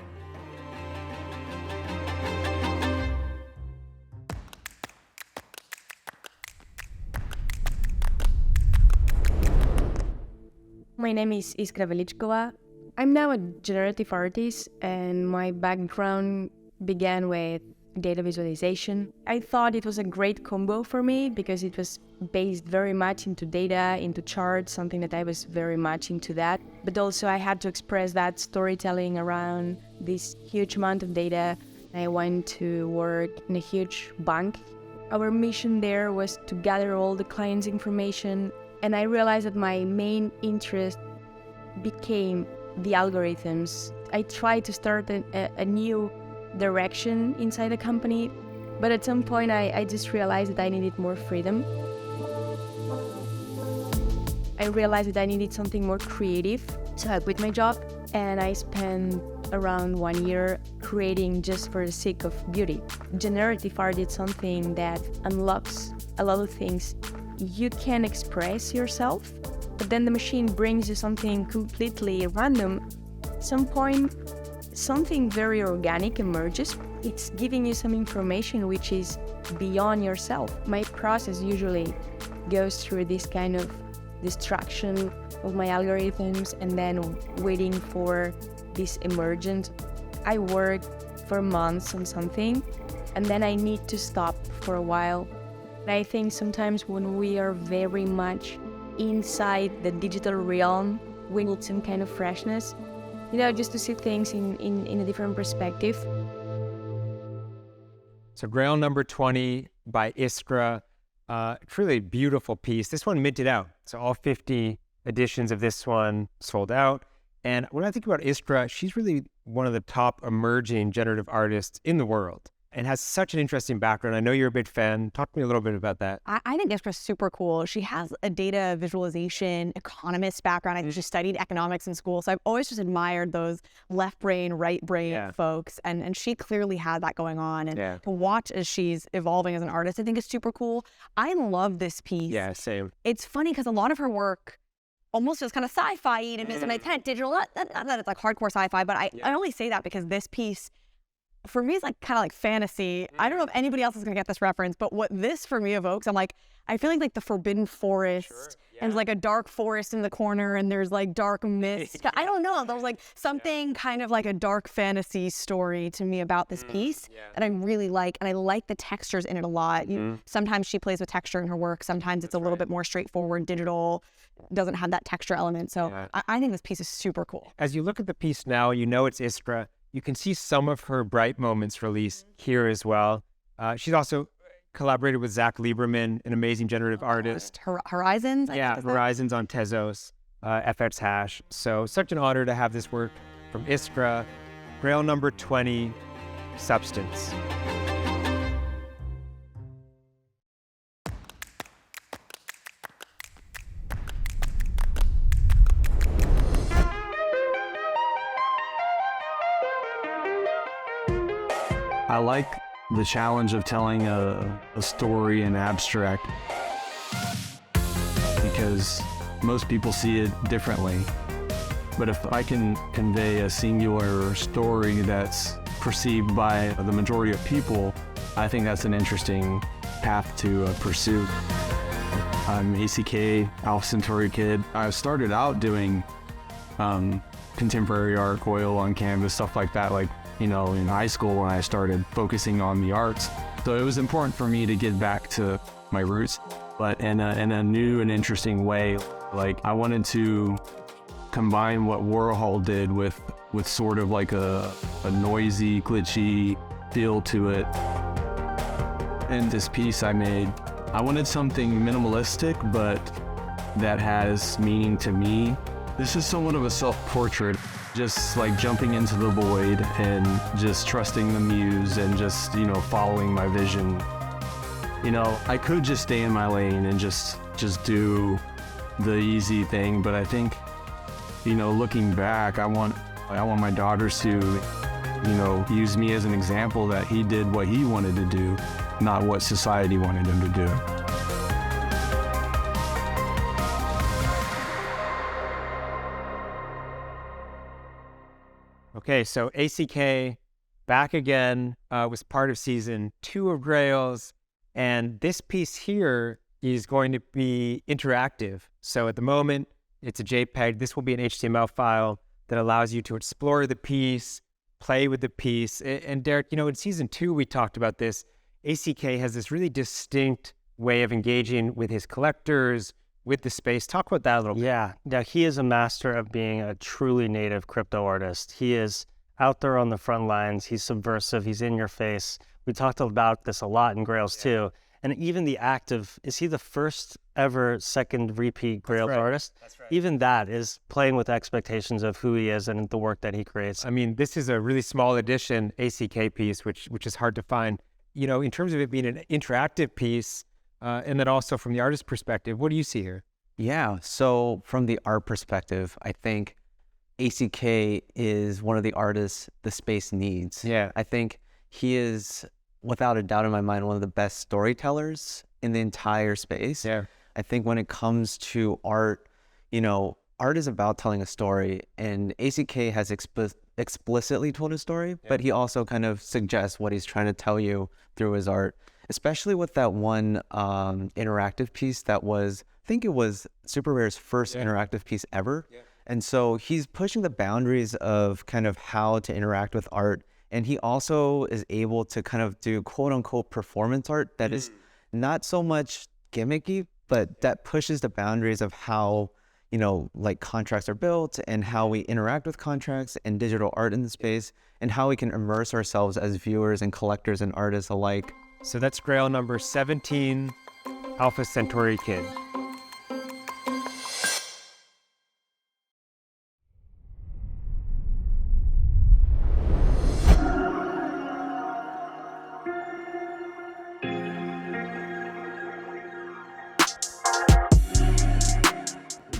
My name is Iskra Velitchkova. I'm now a generative artist, and my background began with data visualization. I thought it was a great combo for me because it was based very much into data, into charts, something that I was very much into that. But also I had to express that storytelling around this huge amount of data. I went to work in a huge bank. Our mission there was to gather all the clients' information, and I realized that my main interest became the algorithms. I tried to start a new direction inside the company, but at some point I just realized that I needed more freedom. I realized that I needed something more creative, so I quit my job and I spent around 1 year creating just for the sake of beauty. Generative art is something that unlocks a lot of things. You can express yourself, but then the machine brings you something completely random. At some point, something very organic emerges. It's giving you some information which is beyond yourself. My process usually goes through this kind of distraction of my algorithms and then waiting for this emergent. I work for months on something and then I need to stop for a while. And I think sometimes when we are very much inside the digital realm, we need some kind of freshness, just to see things in a different perspective. So Grail number 20 by Iskra. Truly a beautiful piece. This one minted out. So all 50 editions of this one sold out. And when I think about Iskra, she's really one of the top emerging generative artists in the world and has such an interesting background. I know you're a big fan. Talk to me a little bit about that. I think Iskra's super cool. She has a data visualization economist background. I think she studied economics in school. So I've always just admired those left brain, right brain folks. And she clearly had that going on. And to watch as she's evolving as an artist, I think is super cool. I love this piece. Yeah, same. It's funny because a lot of her work almost feels kind of sci-fi and kind of digital. Not that it's like hardcore sci-fi, but I only say that because this piece, for me, it's like kind of like fantasy. I don't know if anybody else is gonna get this reference, but what this for me evokes, I feel like the forbidden forest and like a dark forest in the corner and there's like dark mist. I don't know. There's like something kind of like a dark fantasy story to me about this piece that I really like. And I like the textures in it a lot. Sometimes she plays with texture in her work. Sometimes it's a little bit more straightforward, digital, doesn't have that texture element. So I think this piece is super cool. As you look at the piece now, you know it's Iskra. You can see some of her bright moments released here as well. She's also collaborated with Zach Lieberman, an amazing generative artist. Horizons? Horizons on Tezos, FX Hash. So such an honor to have this work from Iskra. Grail number 20, Substance. I like the challenge of telling a story in abstract because most people see it differently. But if I can convey a singular story that's perceived by the majority of people, I think that's an interesting path to pursue. I'm ACK, Alpha Centauri kid. I started out doing contemporary art, oil on canvas, stuff like that, in high school when I started focusing on the arts. So it was important for me to get back to my roots, but in a new and interesting way. I wanted to combine what Warhol did with sort of like a noisy, glitchy feel to it. In this piece I made, I wanted something minimalistic, but that has meaning to me. This is somewhat of a self-portrait, just like jumping into the void and just trusting the muse and just, following my vision. I could just stay in my lane and just do the easy thing, but I think, looking back, I want my daughters to, use me as an example that he did what he wanted to do, not what society wanted him to do. Okay, so ACK back again, was part of season 2 of Grails, and this piece here is going to be interactive. So at the moment, it's a JPEG. This will be an HTML file that allows you to explore the piece, play with the piece. And Derek, in season 2, we talked about this. ACK has this really distinct way of engaging with his collectors, with the space. Talk about that a little bit. Yeah, he is a master of being a truly native crypto artist. He is out there on the front lines. He's subversive. He's in your face. We talked about this a lot in Grails too. And even the act of, is he the first ever second repeat Grails artist? That's right. Even that is playing with expectations of who he is and the work that he creates. I mean, this is a really small edition ACK piece, which is hard to find. In terms of it being an interactive piece, and then also from the artist perspective, what do you see here? Yeah, so from the art perspective, I think ACK is one of the artists the space needs. Yeah. I think he is, without a doubt in my mind, one of the best storytellers in the entire space. Yeah. I think when it comes to art, art is about telling a story, and ACK has explicitly told a story, but he also kind of suggests what he's trying to tell you through his art. especially with that one interactive piece that was, I think it was Super Rare's first interactive piece ever. And so he's pushing the boundaries of kind of how to interact with art. And he also is able to kind of do quote unquote performance art that is not so much gimmicky, but that pushes the boundaries of how, you know, like contracts are built and how we interact with contracts and digital art in the space and how we can immerse ourselves as viewers and collectors and artists alike. So that's Grail number 17, Alpha Centauri Kid.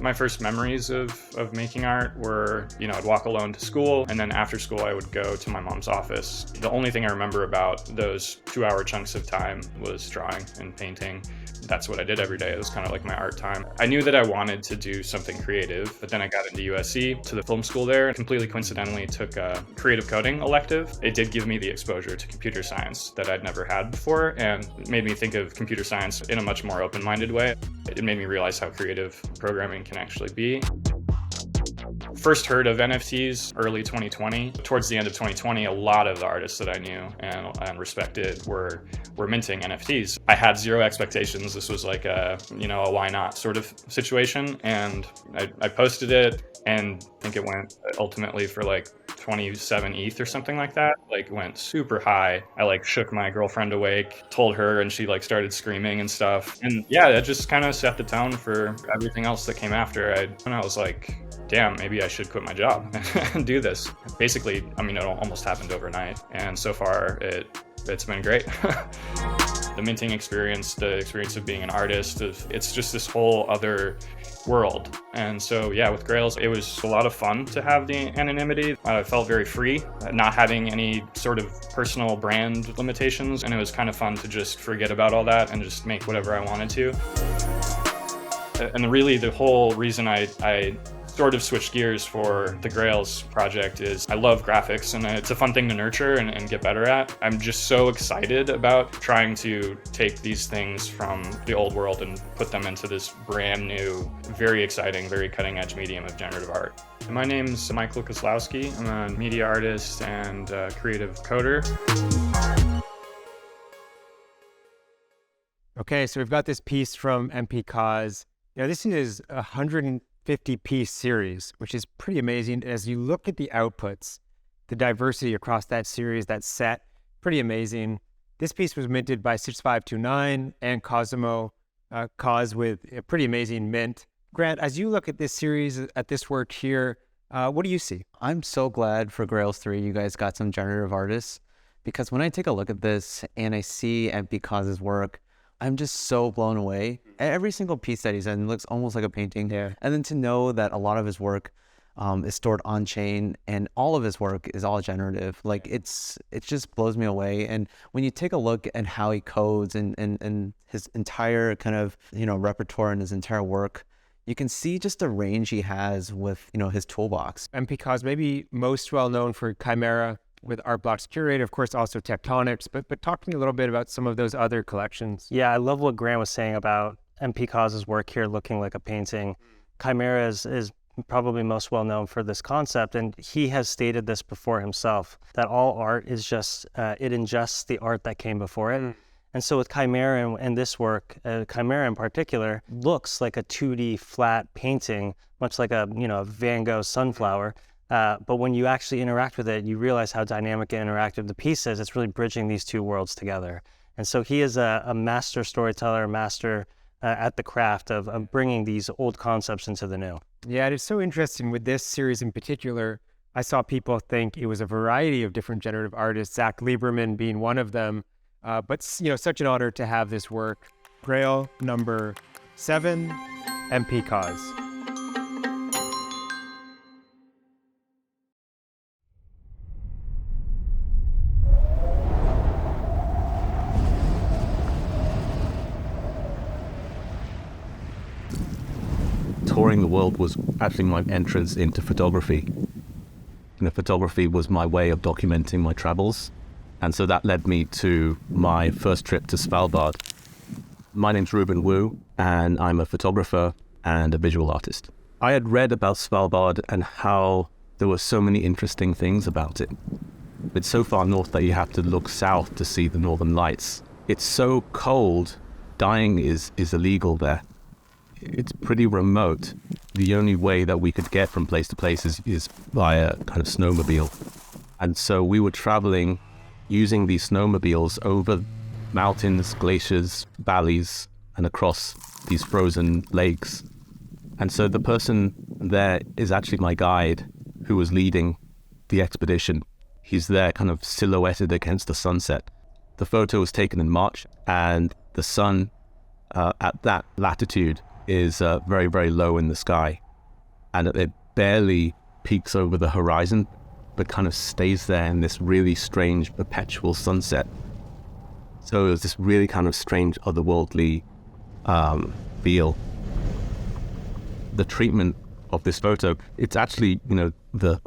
My first memories of making art were, you know, I'd walk alone to school, and then after school I would go to my mom's office. The only thing I remember about those 2-hour chunks of time was drawing and painting. That's what I did every day. It was kind of like my art time. I knew that I wanted to do something creative, but then I got into USC to the film school there. Completely coincidentally took a creative coding elective. It did give me the exposure to computer science that I'd never had before, and it made me think of computer science in a much more open-minded way. It made me realize how creative programming can actually be. First heard of NFTs early 2020. Towards the end of 2020, a lot of the artists that I knew and respected were minting NFTs. I had zero expectations. This was like a why not sort of situation. And I posted it, and I think it went ultimately for like 27 ETH or something like that. Like went super high. I like shook my girlfriend awake, told her, and she like started screaming and stuff. And yeah, that just kind of set the tone for everything else that came after. And I was like, damn, maybe I should quit my job and do this. Basically, I mean, it almost happened overnight. And so far, it's been great. The minting experience, the experience of being an artist, it's just this whole other world. And so, yeah, with Grails, it was a lot of fun to have the anonymity. I felt very free, not having any sort of personal brand limitations. And it was kind of fun to just forget about all that and just make whatever I wanted to. And really, the whole reason I sort of switched gears for the Grails project is I love graphics, and it's a fun thing to nurture and get better at. I'm just so excited about trying to take these things from the old world and put them into this brand new, very exciting, very cutting edge medium of generative art. My name's Michael Kozlowski. I'm a media artist and creative coder. Okay, so we've got this piece from MPKoz. Now, this is a 150-piece series, which is pretty amazing. As you look at the outputs, the diversity across that series, that set, pretty amazing. This piece was minted by 6529 and Cosmo Koz with a pretty amazing mint. Grant, as you look at this series, at this work here, what do you see? I'm so glad for Grails 3 you guys got some generative artists, because when I take a look at this and I see MPKoz's work, I'm just so blown away. Every single piece that he's in looks almost like a painting. Yeah. And then to know that a lot of his work is stored on chain, and all of his work is all generative. Like it just blows me away. And when you take a look at how he codes and his entire kind of, repertoire and his entire work, you can see just the range he has with, his toolbox. MPKoz maybe most well known for Chimera with Art Blocks Curated, of course, also Tectonics, but talk to me a little bit about some of those other collections. Yeah, I love what Grant was saying about MPKoz's work here looking like a painting. Chimera is probably most well known for this concept, and he has stated this before himself, that all art is just, it ingests the art that came before it. And so with Chimera and this work, Chimera in particular, looks like a 2D flat painting, much like a Van Gogh sunflower. But when you actually interact with it, you realize how dynamic and interactive the piece is. It's really bridging these two worlds together. And so he is a master storyteller, master at the craft of bringing these old concepts into the new. Yeah, it's so interesting with this series in particular. I saw people think it was a variety of different generative artists, Zach Lieberman being one of them. But such an honor to have this work. Grail number 7, MPKoz. Touring the world was actually my entrance into photography. Photography was my way of documenting my travels. And so that led me to my first trip to Svalbard. My name's Reuben Wu, and I'm a photographer and a visual artist. I had read about Svalbard and how there were so many interesting things about it. It's so far north that you have to look south to see the northern lights. It's so cold, dying is illegal there. It's pretty remote. The only way that we could get from place to place is via kind of snowmobile. And so we were traveling using these snowmobiles over mountains, glaciers, valleys, and across these frozen lakes. And so the person there is actually my guide who was leading the expedition. He's there kind of silhouetted against the sunset. The photo was taken in March, and the sun at that latitude is very, very low in the sky. And it barely peaks over the horizon, but kind of stays there in this really strange perpetual sunset. So it was this really kind of strange otherworldly feel. The treatment of this photo, it's actually, the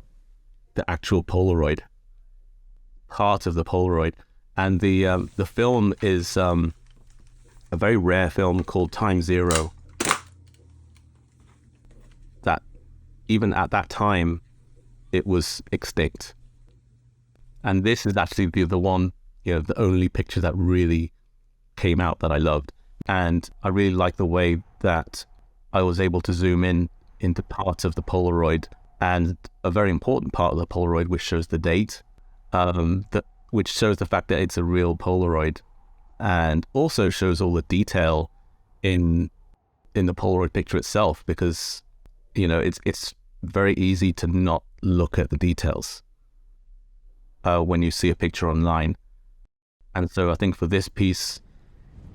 actual Polaroid, part of the Polaroid. And the film is a very rare film called Time Zero. That even at that time, it was extinct. And this is actually the one, the only picture that really came out that I loved. And I really like the way that I was able to zoom in into parts of the Polaroid, and a very important part of the Polaroid, which shows the date, which shows the fact that it's a real Polaroid, and also shows all the detail in the Polaroid picture itself, because it's very easy to not look at the details when you see a picture online. And so I think for this piece,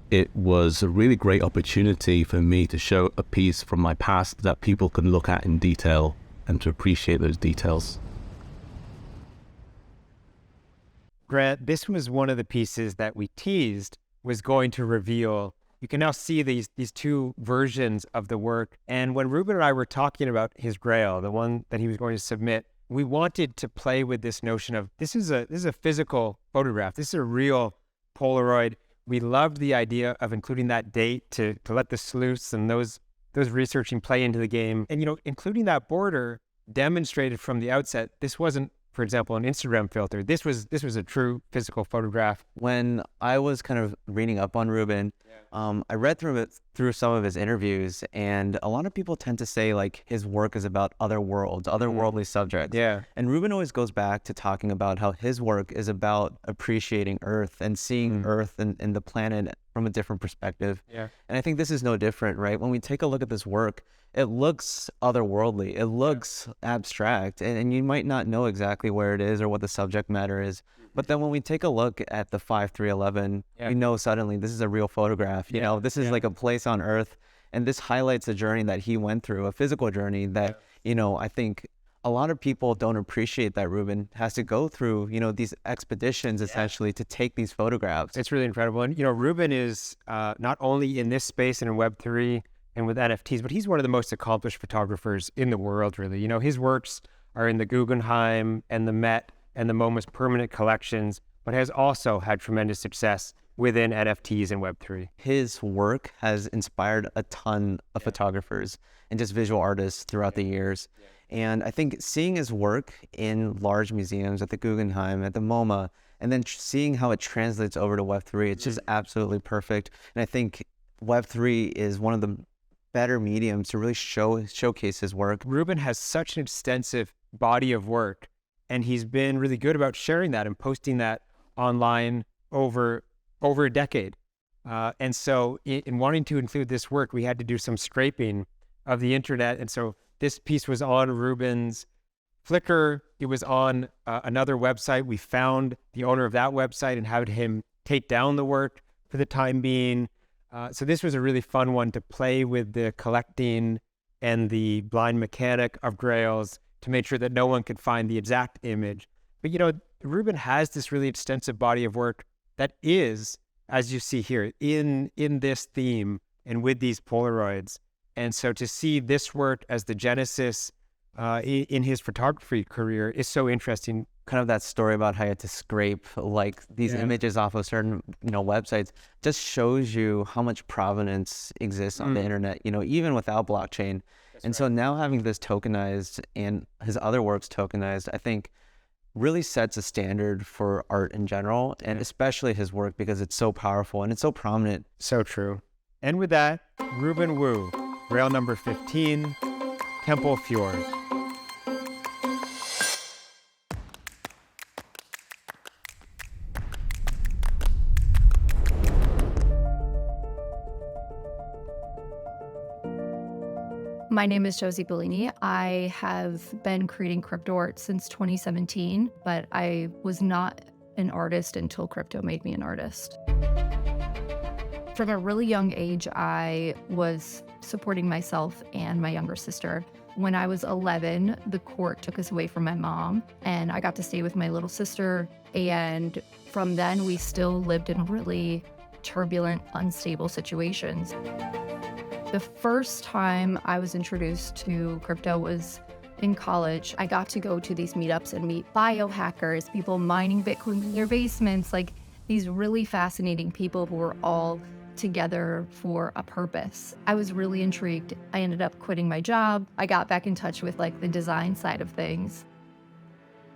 it was a really great opportunity for me to show a piece from my past that people can look at in detail and to appreciate those details. Grant, this was one of the pieces that we teased was going to reveal. You can now see these two versions of the work. And when Reuben and I were talking about his Grail, the one that he was going to submit, we wanted to play with this notion of this is a physical photograph. This is a real Polaroid. We loved the idea of including that date to let the sleuths and those researching play into the game. And, including that border demonstrated from the outset, this wasn't, for example, an Instagram filter. This was a true physical photograph. When I was kind of reading up on Reuben, I read through some of his interviews, and a lot of people tend to say like his work is about other worlds, otherworldly subjects. Yeah. And Reuben always goes back to talking about how his work is about appreciating Earth and seeing Earth and the planet from a different perspective. Yeah. And I think this is no different, right? When we take a look at this work, it looks otherworldly. It looks abstract, and you might not know exactly where it is or what the subject matter is. But then when we take a look at the 5311, we know suddenly this is a real photograph. This is like a place on Earth, and this highlights a journey that he went through, a physical journey that, I think a lot of people don't appreciate that Reuben has to go through, these expeditions essentially to take these photographs. It's really incredible. And, Reuben is not only in this space and in Web3 and with NFTs, but he's one of the most accomplished photographers in the world, really. His works are in the Guggenheim and the Met and the MoMA's permanent collections, but has also had tremendous success within NFTs and Web3. His work has inspired a ton of photographers and just visual artists throughout the years. And I think seeing his work in large museums at the Guggenheim, at the MoMA, and then seeing how it translates over to Web3, it's just absolutely perfect. And I think Web3 is one of the better mediums to really showcase his work. Reuben has such an extensive body of work, and he's been really good about sharing that and posting that online over a decade. And so in wanting to include this work, we had to do some scraping of the internet. And so this piece was on Reuben's Flickr. It was on another website. We found the owner of that website and had him take down the work for the time being. So this was a really fun one to play with the collecting and the blind mechanic of Grails to make sure that no one could find the exact image. But, Reuben has this really extensive body of work that is, as you see here, in this theme and with these Polaroids. And so to see this work as the genesis in his photography career is so interesting kind of that story about how you had to scrape like these images off of certain, websites just shows you how much provenance exists on the internet, even without blockchain. And so now having this tokenized and his other works tokenized, I think really sets a standard for art in general, and especially his work because it's so powerful and it's so prominent. So true. And with that, Reuben Wu, Grail number 15, Temple Fjord. My name is Josie Bellini. I have been creating crypto art since 2017, but I was not an artist until crypto made me an artist. From a really young age, I was supporting myself and my younger sister. When I was 11, the court took us away from my mom, and I got to stay with my little sister. And from then, we still lived in really turbulent, unstable situations. The first time I was introduced to crypto was in college. I got to go to these meetups and meet biohackers, people mining Bitcoin in their basements, like these really fascinating people who were all together for a purpose. I was really intrigued. I ended up quitting my job. I got back in touch with like the design side of things.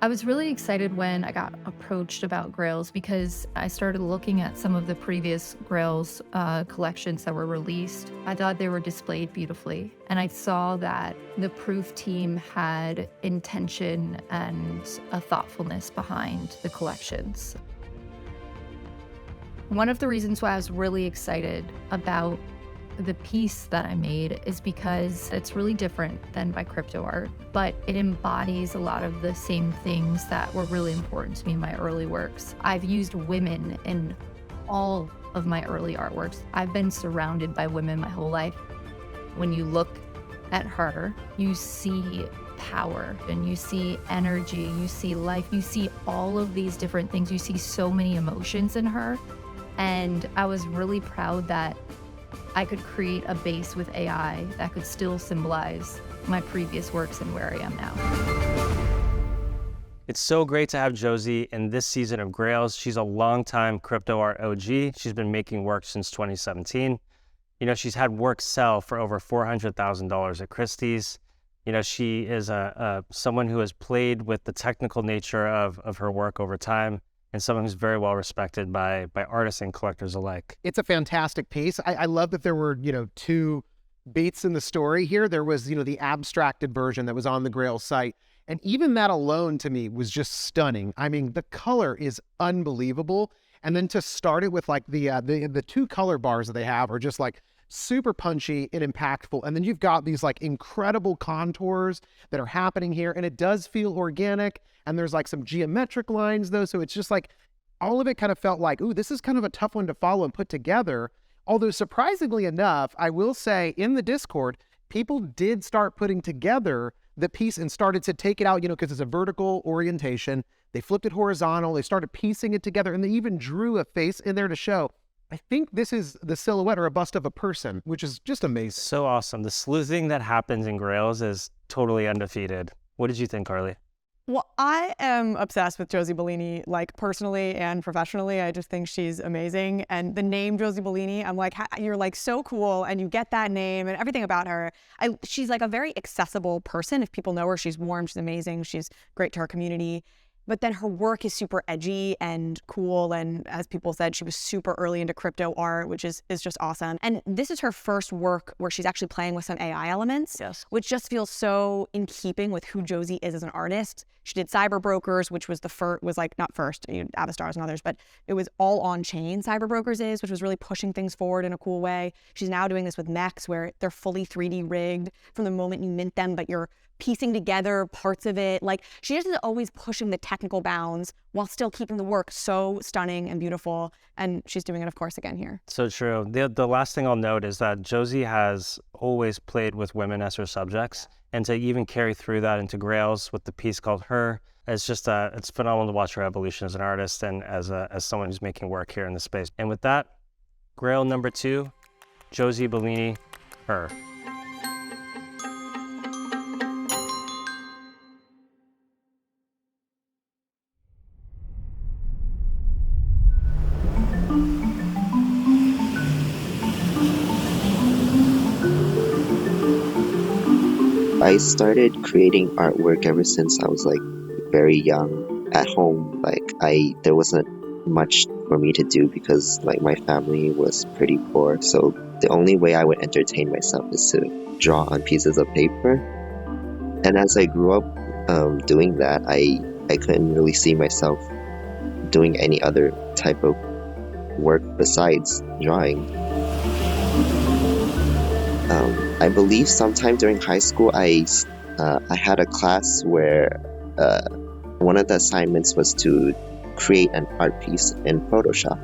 I was really excited when I got approached about Grails because I started looking at some of the previous Grails collections that were released. I thought they were displayed beautifully, and I saw that the proof team had intention and a thoughtfulness behind the collections. One of the reasons why I was really excited about the piece that I made is because it's really different than my crypto art, but it embodies a lot of the same things that were really important to me in my early works. I've used women in all of my early artworks. I've been surrounded by women my whole life. When you look at her, you see power and you see energy, you see life, you see all of these different things. You see so many emotions in her. And I was really proud that I could create a base with AI that could still symbolize my previous works and where I am now. It's so great to have Josie in this season of Grails. She's a longtime crypto art OG. She's been making work since 2017. She's had work sell for over $400,000 at Christie's. She is someone who has played with the technical nature of her work over time, and someone who's very well respected by artists and collectors alike. It's a fantastic piece. I love that there were, two beats in the story here. There was, the abstracted version that was on the Grail site. And even that alone to me was just stunning. I mean, the color is unbelievable. And then to start it with like the two color bars that they have are just like super punchy and impactful. And then you've got these like incredible contours that are happening here. And it does feel organic. And there's like some geometric lines though. So it's just like all of it kind of felt like, ooh, this is kind of a tough one to follow and put together. Although surprisingly enough, I will say in the Discord, people did start putting together the piece and started to take it out, because it's a vertical orientation. They flipped it horizontal. They started piecing it together, and they even drew a face in there to show, I think this is the silhouette or a bust of a person, which is just amazing. So awesome. The sleuthing that happens in Grails is totally undefeated. What did you think, Carly? Well, I am obsessed with Josie Bellini, like personally and professionally. I just think she's amazing. And the name Josie Bellini, I'm like, you're like so cool, and you get that name and everything about her. She's like a very accessible person. If people know her, she's warm, she's amazing, she's great to her community. But then her work is super edgy and cool. And as people said, she was super early into crypto art, which is just awesome. And this is her first work where she's actually playing with some AI elements, yes, which just feels so in keeping with who Josie is as an artist. She did Cyber Brokers, which was not first, Avastars and others, but it was all on chain. Cyber Brokers which was really pushing things forward in a cool way. She's now doing this with mechs where they're fully 3D rigged from the moment you mint them, but you're piecing together parts of it. Like, she just is always pushing the technical bounds while still keeping the work so stunning and beautiful. And she's doing it, of course, again here. So true. The last thing I'll note is that Josie has always played with women as her subjects. And to even carry through that into Grails with the piece called Her, it's just it's phenomenal to watch her evolution as an artist and as someone who's making work here in the space. And with that, Grail number 2, Josie Bellini, Her. I started creating artwork ever since I was like very young. At home, there wasn't much for me to do because like my family was pretty poor. So the only way I would entertain myself is to draw on pieces of paper. And as I grew up doing that, I couldn't really see myself doing any other type of work besides drawing. I believe sometime during high school, I had a class where one of the assignments was to create an art piece in Photoshop.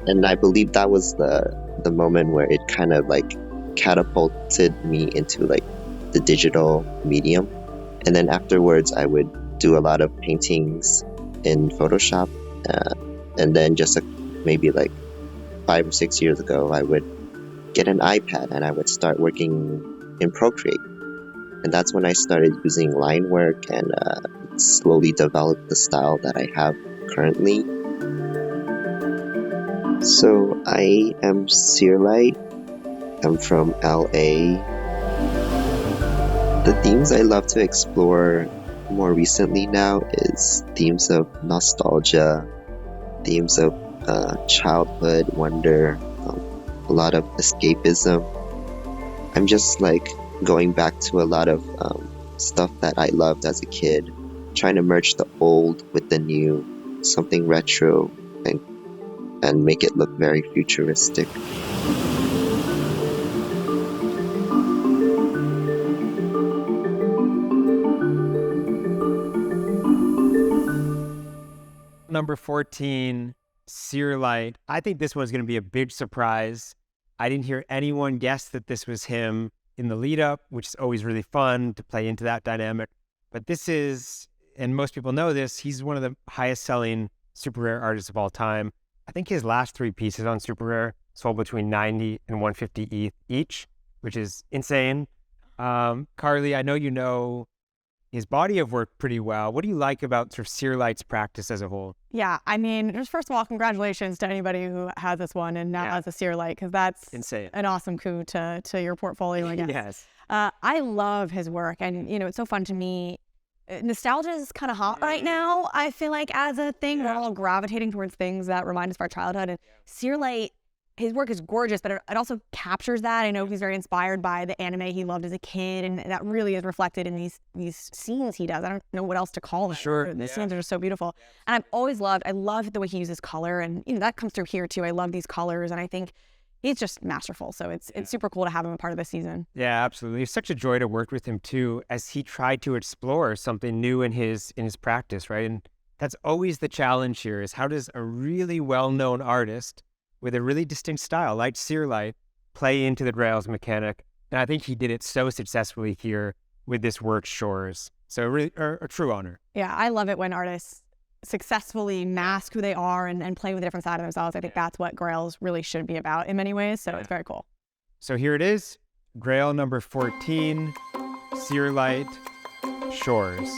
And I believe that was the moment where it kind of like catapulted me into like the digital medium. And then afterwards, I would do a lot of paintings in Photoshop. And then just maybe like 5 or 6 years ago, I would get an iPad and I would start working in Procreate. And that's when I started using line work and slowly developed the style that I have currently. So I am Seerlight. I'm from LA. The themes I love to explore more recently now is themes of nostalgia, themes of childhood wonder, a lot of escapism. I'm just like going back to a lot of stuff that I loved as a kid, trying to merge the old with the new, something retro, and make it look very futuristic. Number 14, Seerlight. I think this one's going to be a big surprise. I didn't hear anyone guess that this was him in the lead up, which is always really fun to play into that dynamic. But this is, and most people know this, he's one of the highest selling super rare artists of all time. I think his last 3 pieces on super rare sold between 90 and 150 ETH each, which is insane. Carly, I know you know his body of work pretty well. What do you like about sort of Seerlight's practice as a whole? Yeah, I mean, just first of all, congratulations to anybody who has this one and now has a Seerlight, because that's insane. An awesome coup to your portfolio, I guess. Yes. I love his work, and it's so fun to me. Nostalgia is kind of hot right now, I feel like, as a thing. We're all gravitating towards things that remind us of our childhood, and Seerlight, his work is gorgeous, but it also captures that. I know he's very inspired by the anime he loved as a kid, and that really is reflected in these scenes he does. I don't know what else to call them. Sure. The scenes are just so beautiful. And I love the way he uses color, and that comes through here too. I love these colors, and I think he's just masterful. So it's super cool to have him a part of this season. Yeah, absolutely. It's such a joy to work with him too, as he tried to explore something new in his practice, right? And that's always the challenge here, is how does a really well-known artist with a really distinct style like Seerlight play into the Grails mechanic? And I think he did it so successfully here with this work, Shores. So really a true honor. Yeah, I love it when artists successfully mask who they are and play with a different side of themselves. I think that's what Grails really should be about in many ways. So it's very cool. So here it is, Grail number 14, Seerlight, Shores.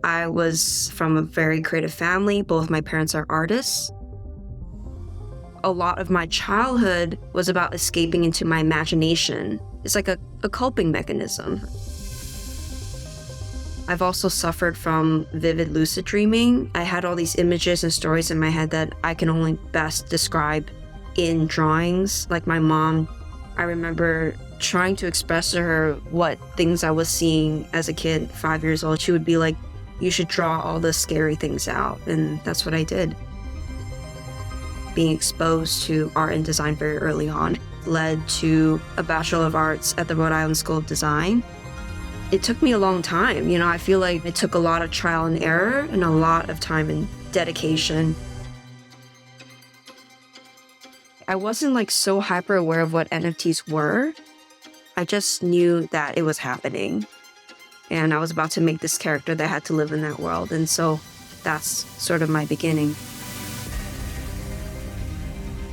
I was from a very creative family. Both my parents are artists. A lot of my childhood was about escaping into my imagination. It's like a coping mechanism. I've also suffered from vivid lucid dreaming. I had all these images and stories in my head that I can only best describe in drawings. Like my mom, I remember trying to express to her what things I was seeing as a kid, 5 years old. She would be like, "You should draw all the scary things out." And that's what I did. Being exposed to art and design very early on led to a Bachelor of Arts at the Rhode Island School of Design. It took me a long time. I feel like it took a lot of trial and error and a lot of time and dedication. I wasn't so hyper aware of what NFTs were. I just knew that it was happening. And I was about to make this character that had to live in that world. And so that's sort of my beginning.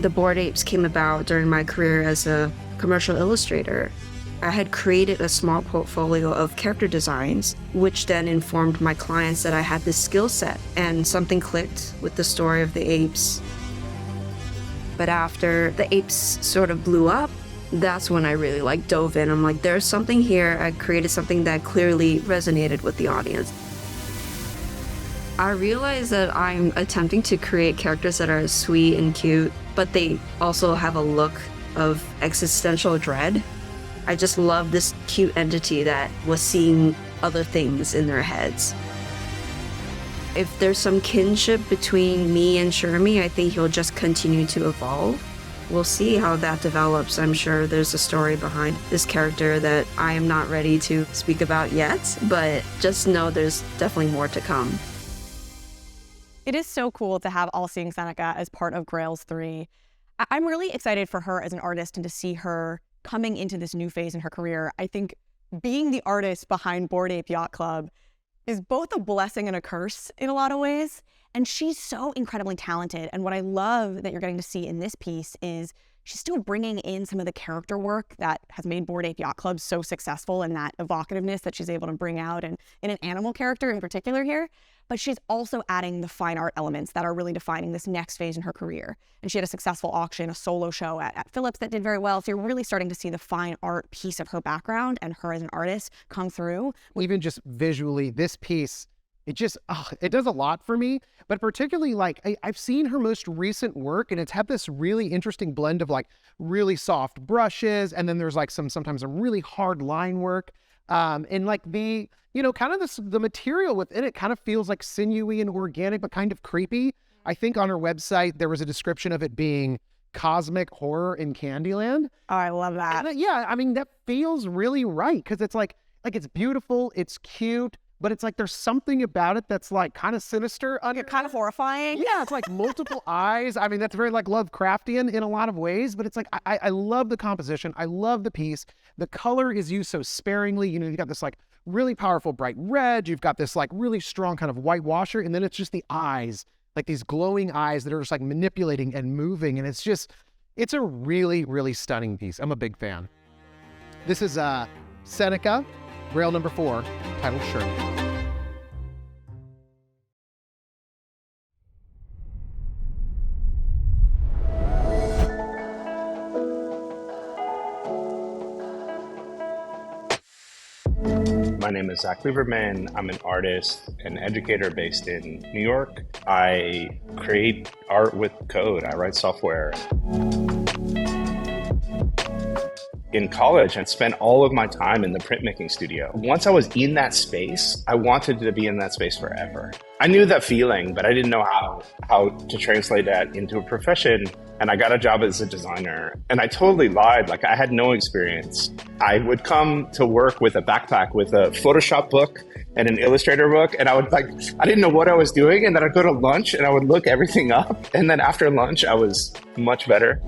The Bored Apes came about during my career as a commercial illustrator. I had created a small portfolio of character designs, which then informed my clients that I had this skill set, and something clicked with the story of the apes. But after the apes sort of blew up, that's when I really dove in. I'm like, there's something here. I created something that clearly resonated with the audience. I realized that I'm attempting to create characters that are sweet and cute, but they also have a look of existential dread. I just love this cute entity that was seeing other things in their heads. If there's some kinship between me and Shermie, I think he'll just continue to evolve. We'll see how that develops. I'm sure there's a story behind this character that I am not ready to speak about yet, but just know there's definitely more to come. It is so cool to have All Seeing Seneca as part of Grails 3. I'm really excited for her as an artist and to see her coming into this new phase in her career. I think being the artist behind Bored Ape Yacht Club is both a blessing and a curse in a lot of ways. And she's so incredibly talented. And what I love that you're getting to see in this piece is she's still bringing in some of the character work that has made Bored Ape Yacht Club so successful, and that evocativeness that she's able to bring out in an animal character in particular here. But she's also adding the fine art elements that are really defining this next phase in her career. And she had a successful auction, a solo show at Phillips that did very well. So you're really starting to see the fine art piece of her background and her as an artist come through. Even just visually, this piece, it just, it does a lot for me. But particularly, I've seen her most recent work, and it's had this really interesting blend of really soft brushes, and then there's sometimes a really hard line work. And the, kind of the material within it kind of feels sinewy and organic, but kind of creepy. I think on her website, there was a description of it being cosmic horror in Candyland. Oh, I love that. And, yeah, I mean, that feels really right, because it's it's beautiful, it's cute, but it's there's something about it that's kind of sinister. Kind of horrifying. Yeah, it's multiple eyes. I mean, that's very Lovecraftian in a lot of ways, but it's I love the composition. I love the piece. The color is used so sparingly. You've got this really powerful bright red. You've got this really strong kind of white washer, and then it's just the eyes, these glowing eyes that are just manipulating and moving. And it's a really, really stunning piece. I'm a big fan. This is Seneca, Grail number 4, titled Shermie. My name is Zach Lieberman. I'm an artist and educator based in New York. I create art with code. I write software. In college, I spent all of my time in the printmaking studio. Once I was in that space, I wanted to be in that space forever. I knew that feeling, but I didn't know how to translate that into a profession. And I got a job as a designer, and I totally lied. I had no experience. I would come to work with a backpack with a Photoshop book and an Illustrator book, and I didn't know what I was doing. And then I'd go to lunch and I would look everything up. And then after lunch, I was much better.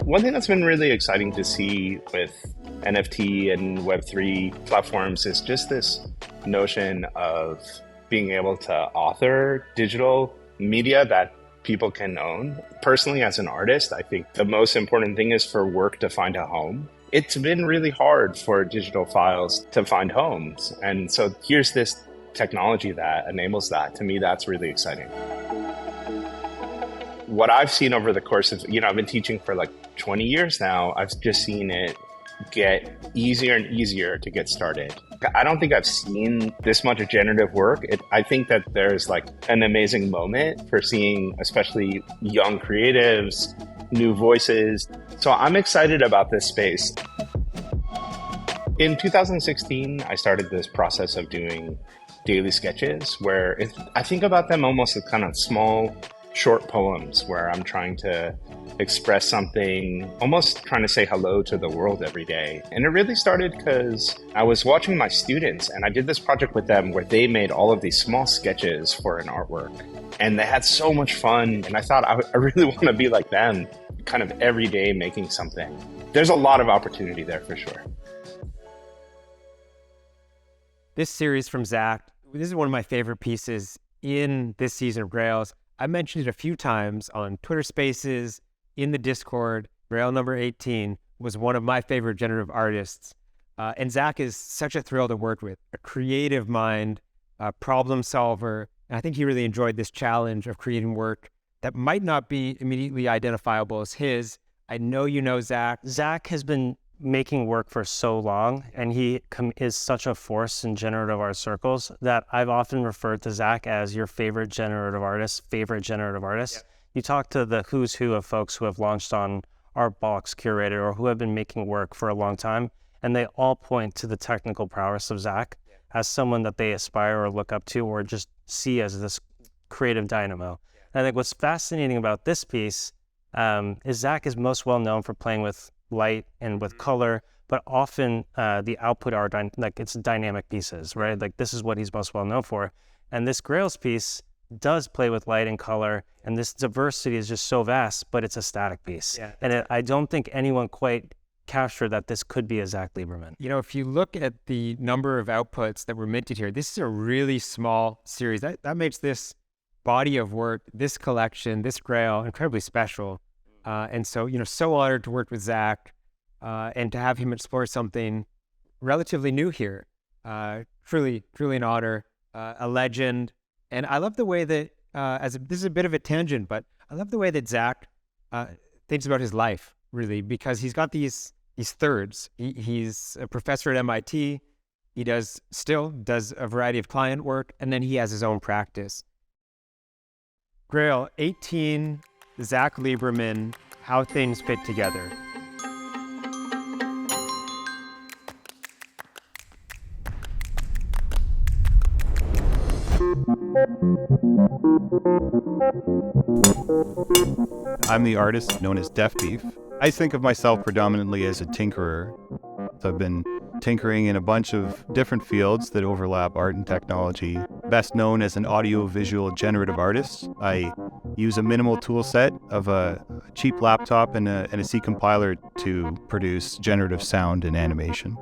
One thing that's been really exciting to see with NFT and Web3 platforms is just this notion of being able to author digital media that people can own. Personally, as an artist, I think the most important thing is for work to find a home. It's been really hard for digital files to find homes. And so here's this technology that enables that. To me, that's really exciting. What I've seen over the course of, I've been teaching for 20 years now. I've just seen it get easier and easier to get started. I don't think I've seen this much generative work. I think that there's an amazing moment for seeing, especially young creatives, new voices. So I'm excited about this space. In 2016, I started this process of doing daily sketches where I think about them almost as kind of small, short poems where I'm trying to express something, almost trying to say hello to the world every day. And it really started because I was watching my students, and I did this project with them where they made all of these small sketches for an artwork. And they had so much fun. And I thought I really want to be like them, kind of every day making something. There's a lot of opportunity there for sure. This series from Zach, this is one of my favorite pieces in this season of Grails. I mentioned it a few times on Twitter Spaces, in the Discord, Grail number 18. was one of my favorite generative artists. And Zach is such a thrill to work with, a creative mind, a problem solver. And I think he really enjoyed this challenge of creating work that might not be immediately identifiable as his. I know you know Zach. Zach has been making work for so long, and he is such a force in generative art circles that I've often referred to Zach as your favorite generative artist. Yeah. You talk to the who's who of folks who have launched on Artbox Curated or who have been making work for a long time, and they all point to the technical prowess of Zach as someone that they aspire or look up to or just see as this creative dynamo. And I think what's fascinating about this piece is Zach is most well known for playing with light and with color, but often the output are it's dynamic pieces, right? Like this is what he's most well known for. And this Grails piece does play with light and color, and this diversity is just so vast, but it's a static piece. Yeah. And I don't think anyone quite captured that this could be a Zach Lieberman. You know, if you look at the number of outputs that were minted here, this is a really small series. That makes this body of work, this collection, this Grail incredibly special. And so, so honored to work with Zach and to have him explore something relatively new here. Truly an honor, a legend. And I love the way that, this is a bit of a tangent, but I love the way that Zach thinks about his life, really, because he's got these thirds. He's a professor at MIT. He does a variety of client work, and then he has his own practice. Grail 18, Zach Lieberman, How Things Fit Together. I'm the artist known as DeafBeef. I think of myself predominantly as a tinkerer. So I've been tinkering in a bunch of different fields that overlap art and technology. Best known as an audio-visual generative artist, I use a minimal tool set of a cheap laptop and a C compiler to produce generative sound and animation.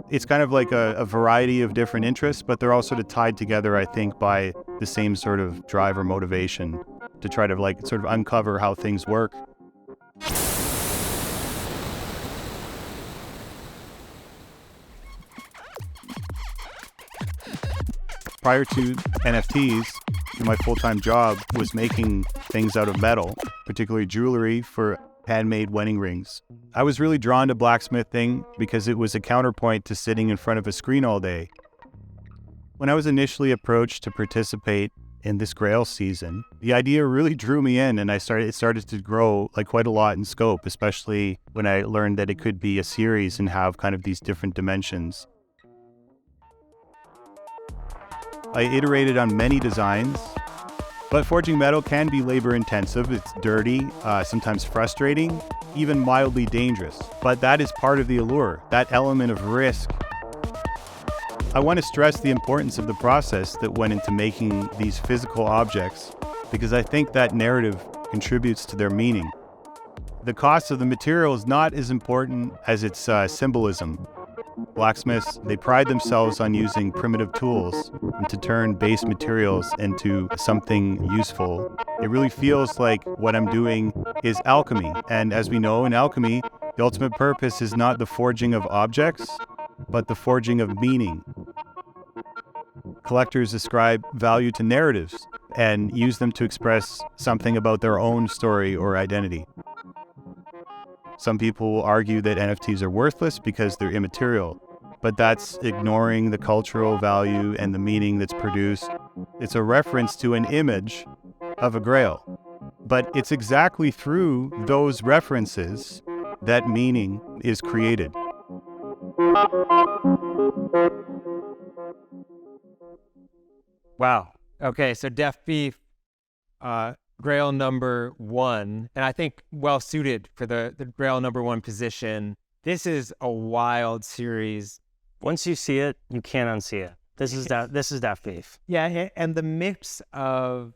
It's kind of like a variety of different interests, but they're all sort of tied together, I think, by the same sort of drive or motivation to try to sort of uncover how things work. Prior to NFTs, my full-time job was making things out of metal, particularly jewelry for handmade wedding rings. I was really drawn to blacksmithing because it was a counterpoint to sitting in front of a screen all day. When I was initially approached to participate in this Grail season, the idea really drew me in, and it started to grow quite a lot in scope, especially when I learned that it could be a series and have kind of these different dimensions. I iterated on many designs, but forging metal can be labor intensive. It's dirty, sometimes frustrating, even mildly dangerous. But that is part of the allure, that element of risk. I want to stress the importance of the process that went into making these physical objects, because I think that narrative contributes to their meaning. The cost of the material is not as important as its symbolism. Blacksmiths, they pride themselves on using primitive tools to turn base materials into something useful. It really feels like what I'm doing is alchemy. And as we know in alchemy, the ultimate purpose is not the forging of objects, but the forging of meaning. Collectors ascribe value to narratives and use them to express something about their own story or identity. Some people will argue that NFTs are worthless because they're immaterial, but that's ignoring the cultural value and the meaning that's produced. It's a reference to an image of a Grail, but it's exactly through those references that meaning is created. Wow. Okay, so DeafBeef, Grail number 1, and I think well suited for the Grail number 1 position. This is a wild series. Once you see it, you can't unsee it. This is DeafBeef. Yeah, and the mix of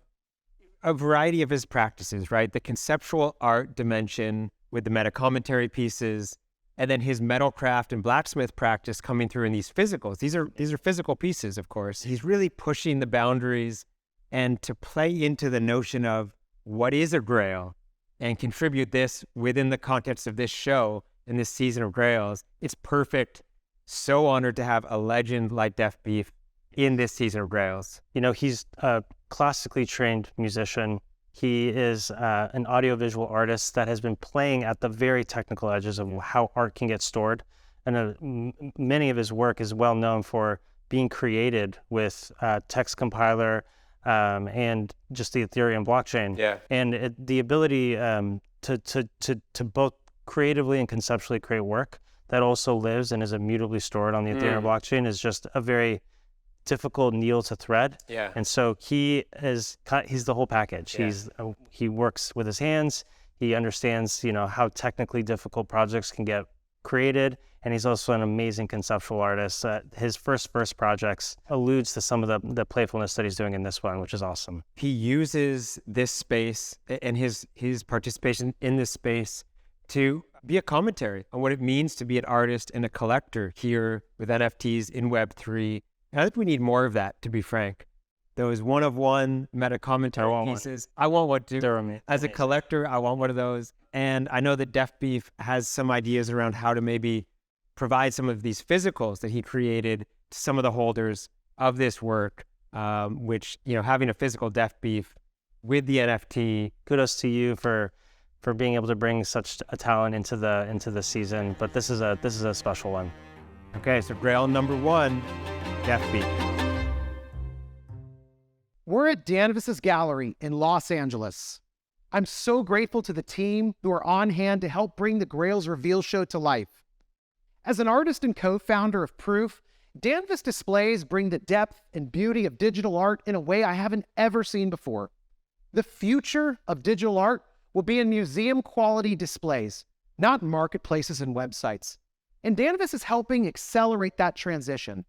a variety of his practices, right? The conceptual art dimension with the meta commentary pieces, and then his metalcraft and blacksmith practice coming through in these physicals. These are physical pieces, of course. He's really pushing the boundaries and to play into the notion of what is a Grail and contribute this within the context of this show in this season of Grails. It's perfect. So honored to have a legend like DeafBeef in this season of Grails. You know, he's a classically trained musician. He is an audiovisual artist that has been playing at the very technical edges of how art can get stored. And many of his work is well known for being created with text compiler and just the Ethereum blockchain. Yeah. And the ability to both creatively and conceptually create work that also lives and is immutably stored on the Ethereum blockchain is just a very difficult needle to thread. Yeah. And so he's the whole package. Yeah. He works with his hands. He understands, you know, how technically difficult projects can get created. And he's also an amazing conceptual artist. His first projects alludes to some of the playfulness that he's doing in this one, which is awesome. He uses this space and his participation in this space to be a commentary on what it means to be an artist and a collector here with NFTs in Web3. And I think we need more of that, to be frank. Those one-of-one meta commentary pieces. I want one too. As a collector, I want one of those. And I know that DeafBeef has some ideas around how to maybe provide some of these physicals that he created to some of the holders of this work, which, you know, having a physical DeafBeef with the NFT. Kudos to you for being able to bring such a talent into the season. But this is a special one. Okay, so Grail number 1, DeafBeef. We're at Danvis's gallery in Los Angeles. I'm so grateful to the team who are on hand to help bring the Grails reveal show to life. As an artist and co-founder of Proof, Danvis displays bring the depth and beauty of digital art in a way I haven't ever seen before. The future of digital art will be in museum-quality displays, not marketplaces and websites. And Danvis is helping accelerate that transition.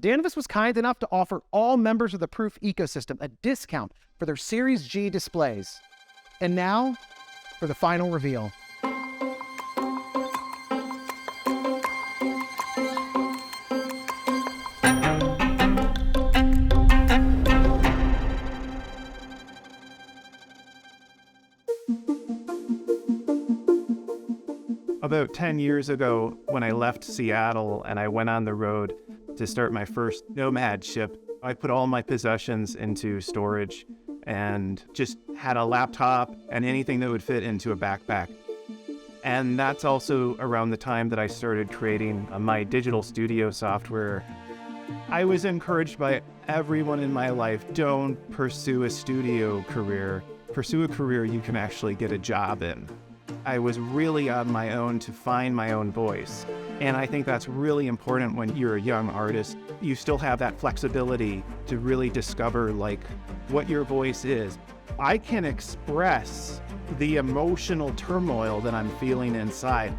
Danvis was kind enough to offer all members of the Proof ecosystem a discount for their Series G displays. And now, for the final reveal. About 10 years ago, when I left Seattle and I went on the road to start my first nomad ship, I put all my possessions into storage and just had a laptop and anything that would fit into a backpack. And that's also around the time that I started creating my digital studio software. I was encouraged by everyone in my life, don't pursue a studio career. Pursue a career you can actually get a job in. I was really on my own to find my own voice. And I think that's really important when you're a young artist. You still have that flexibility to really discover like what your voice is. I can express the emotional turmoil that I'm feeling inside.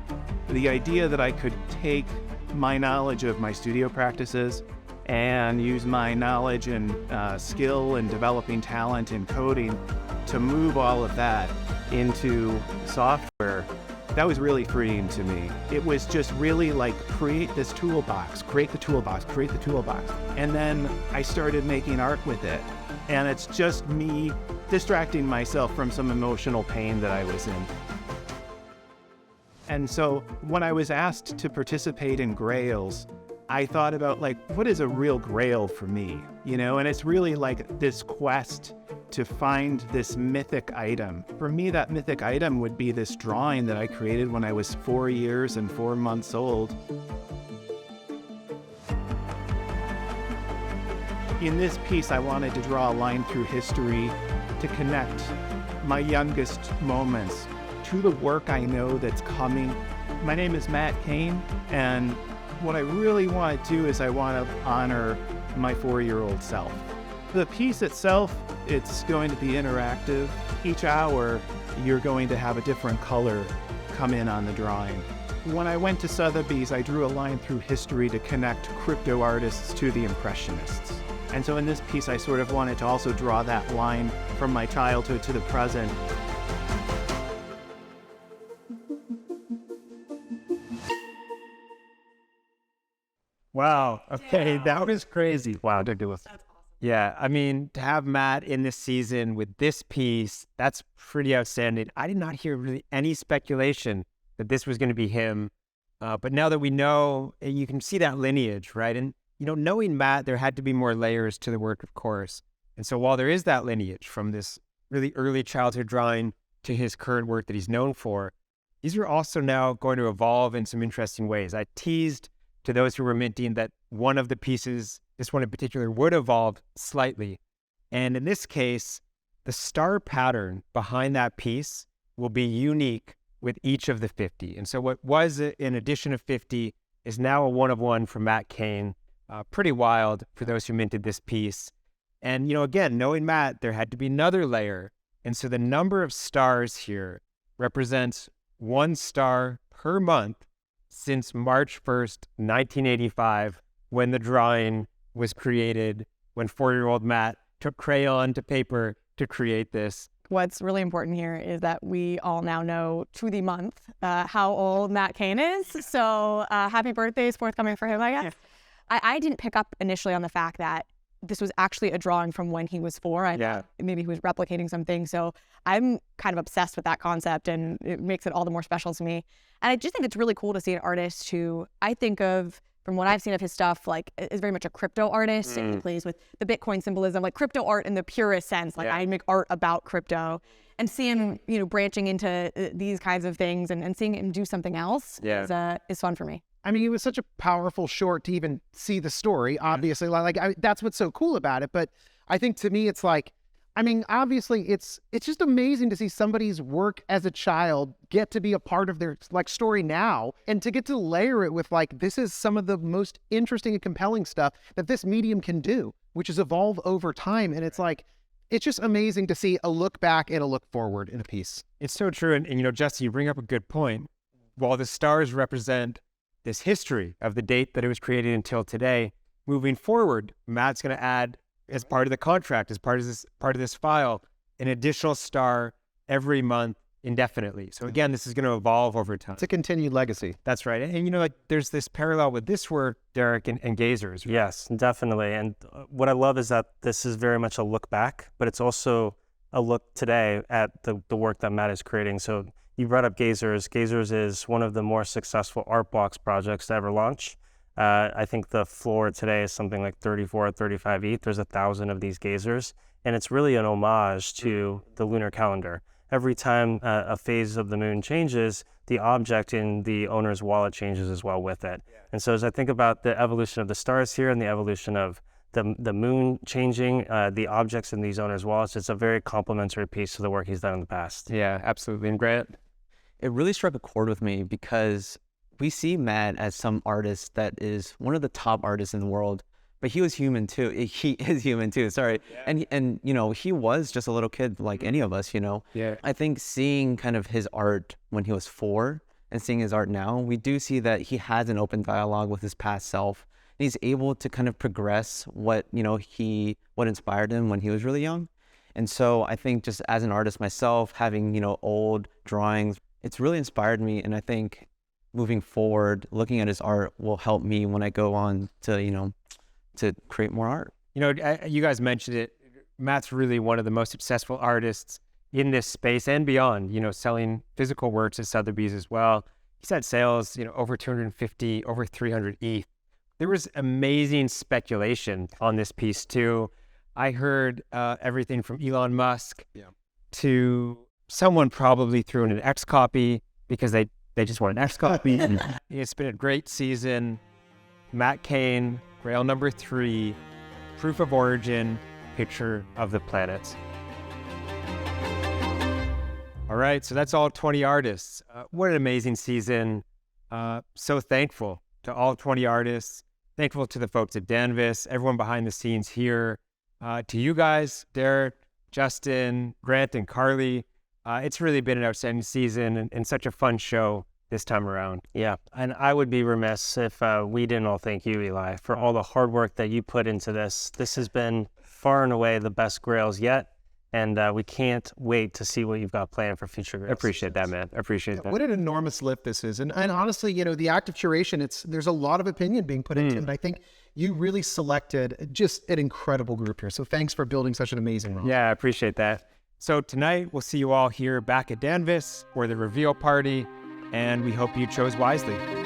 The idea that I could take my knowledge of my studio practices and use my knowledge and skill in developing talent in coding to move all of that into software, that was really freeing to me. It was just really like create this toolbox, create the toolbox, create the toolbox. And then I started making art with it. And it's just me distracting myself from some emotional pain that I was in. And so when I was asked to participate in Grails, I thought about like, what is a real Grail for me? You know, and it's really like this quest to find this mythic item. For me, that mythic item would be this drawing that I created when I was 4 years and 4 months old. In this piece, I wanted to draw a line through history to connect my youngest moments to the work I know that's coming. My name is Matt Kane, and what I really want to do is I want to honor my 4-year-old self. The piece itself, it's going to be interactive. Each hour, you're going to have a different color come in on the drawing. When I went to Sotheby's, I drew a line through history to connect crypto artists to the Impressionists. And so in this piece, I sort of wanted to also draw that line from my childhood to the present. Wow. Okay, that was crazy. Wow, ridiculous. Yeah, I mean, to have Matt in this season with this piece, that's pretty outstanding. I did not hear really any speculation that this was going to be him. But now that we know, you can see that lineage, right? And, knowing Matt, there had to be more layers to the work, of course. And so while there is that lineage from this really early childhood drawing to his current work that he's known for, these are also now going to evolve in some interesting ways. I teased to those who were minting that one of the pieces, this one in particular, would evolve slightly. And in this case, the star pattern behind that piece will be unique with each of the 50. And so what was an addition of 50 is now a 1-of-1 from Matt Kane. Pretty wild for those who minted this piece. And, again, knowing Matt, there had to be another layer. And so the number of stars here represents 1 star per month since March 1st, 1985, when the drawing was created, when 4-year-old Matt took crayon to paper to create this. What's really important here is that we all now know to the month how old Matt Kane is. So happy birthday is forthcoming for him, I guess. Yeah. I didn't pick up initially on the fact that this was actually a drawing from when he was 4. I thought maybe he was replicating something. So I'm kind of obsessed with that concept, and it makes it all the more special to me. And I just think it's really cool to see an artist who I think of, from what I've seen of his stuff, like, is very much a crypto artist. And he plays with the Bitcoin symbolism, like crypto art in the purest sense. Like I make art about crypto, and see him, branching into these kinds of things and seeing him do something else is fun for me. I mean, it was such a powerful short to even see the story, obviously. That's what's so cool about it. But I think to me, it's like, I mean, obviously, it's just amazing to see somebody's work as a child get to be a part of their story now, and to get to layer it with this is some of the most interesting and compelling stuff that this medium can do, which is evolve over time. And it's it's just amazing to see a look back and a look forward in a piece. It's so true. And Justin, you bring up a good point. While the stars represent this history of the date that it was created until today, moving forward, Matt's going to add, as part of the contract, as part of this file, an additional star every month indefinitely. So again, this is going to evolve over time. It's a continued legacy. That's right. And there's this parallel with this work, Derek, and Gazers. Right? Yes, definitely. And what I love is that this is very much a look back, but it's also a look today at the work that Matt is creating. So you brought up Gazers. Gazers is one of the more successful art box projects to ever launch. I think the floor today is something like 34, 35 ETH. There's 1,000 of these Gazers, and it's really an homage to the lunar calendar. Every time a phase of the moon changes, the object in the owner's wallet changes as well with it. And so as I think about the evolution of the stars here and the evolution of the moon changing, the objects in these owners' wallets, it's a very complementary piece to the work he's done in the past. Yeah, absolutely. And Grant? It really struck a chord with me because we see Matt as some artist that is one of the top artists in the world, but he was human too. He is human too, sorry. Yeah. And he was just a little kid like any of us, Yeah. I think seeing kind of his art when he was 4 and seeing his art now, we do see that he has an open dialogue with his past self. And he's able to kind of progress what inspired him when he was really young. And so I think just as an artist myself, having, old drawings, it's really inspired me. And I think moving forward, looking at his art will help me when I go on to, to create more art. You guys mentioned it. Matt's really one of the most successful artists in this space and beyond, selling physical works at Sotheby's as well. He's had sales, over 250, over 300 ETH. There was amazing speculation on this piece too. I heard everything from Elon Musk to someone probably threw in an X copy because they just want an X copy. It's been a great season. Matt Kane, Grail number 3, proof of origin, picture of the planets. All right, so that's all 20 artists. What an amazing season. So thankful to all 20 artists. Thankful to the folks at Danvis, everyone behind the scenes here. To you guys, Derek, Justin, Grant, and Carly. It's really been an outstanding season and such a fun show this time around. Yeah, and I would be remiss if we didn't all thank you, Eli, for all the hard work that you put into this. This has been far and away the best Grails yet, and we can't wait to see what you've got planned for future Grails. I appreciate that, man. I appreciate that. What an enormous lift this is. And honestly, the act of curation, there's a lot of opinion being put into it. And I think you really selected just an incredible group here. So thanks for building such an amazing roster. Yeah, I appreciate that. So tonight, we'll see you all here back at Danvis for the reveal party. and we hope you chose wisely.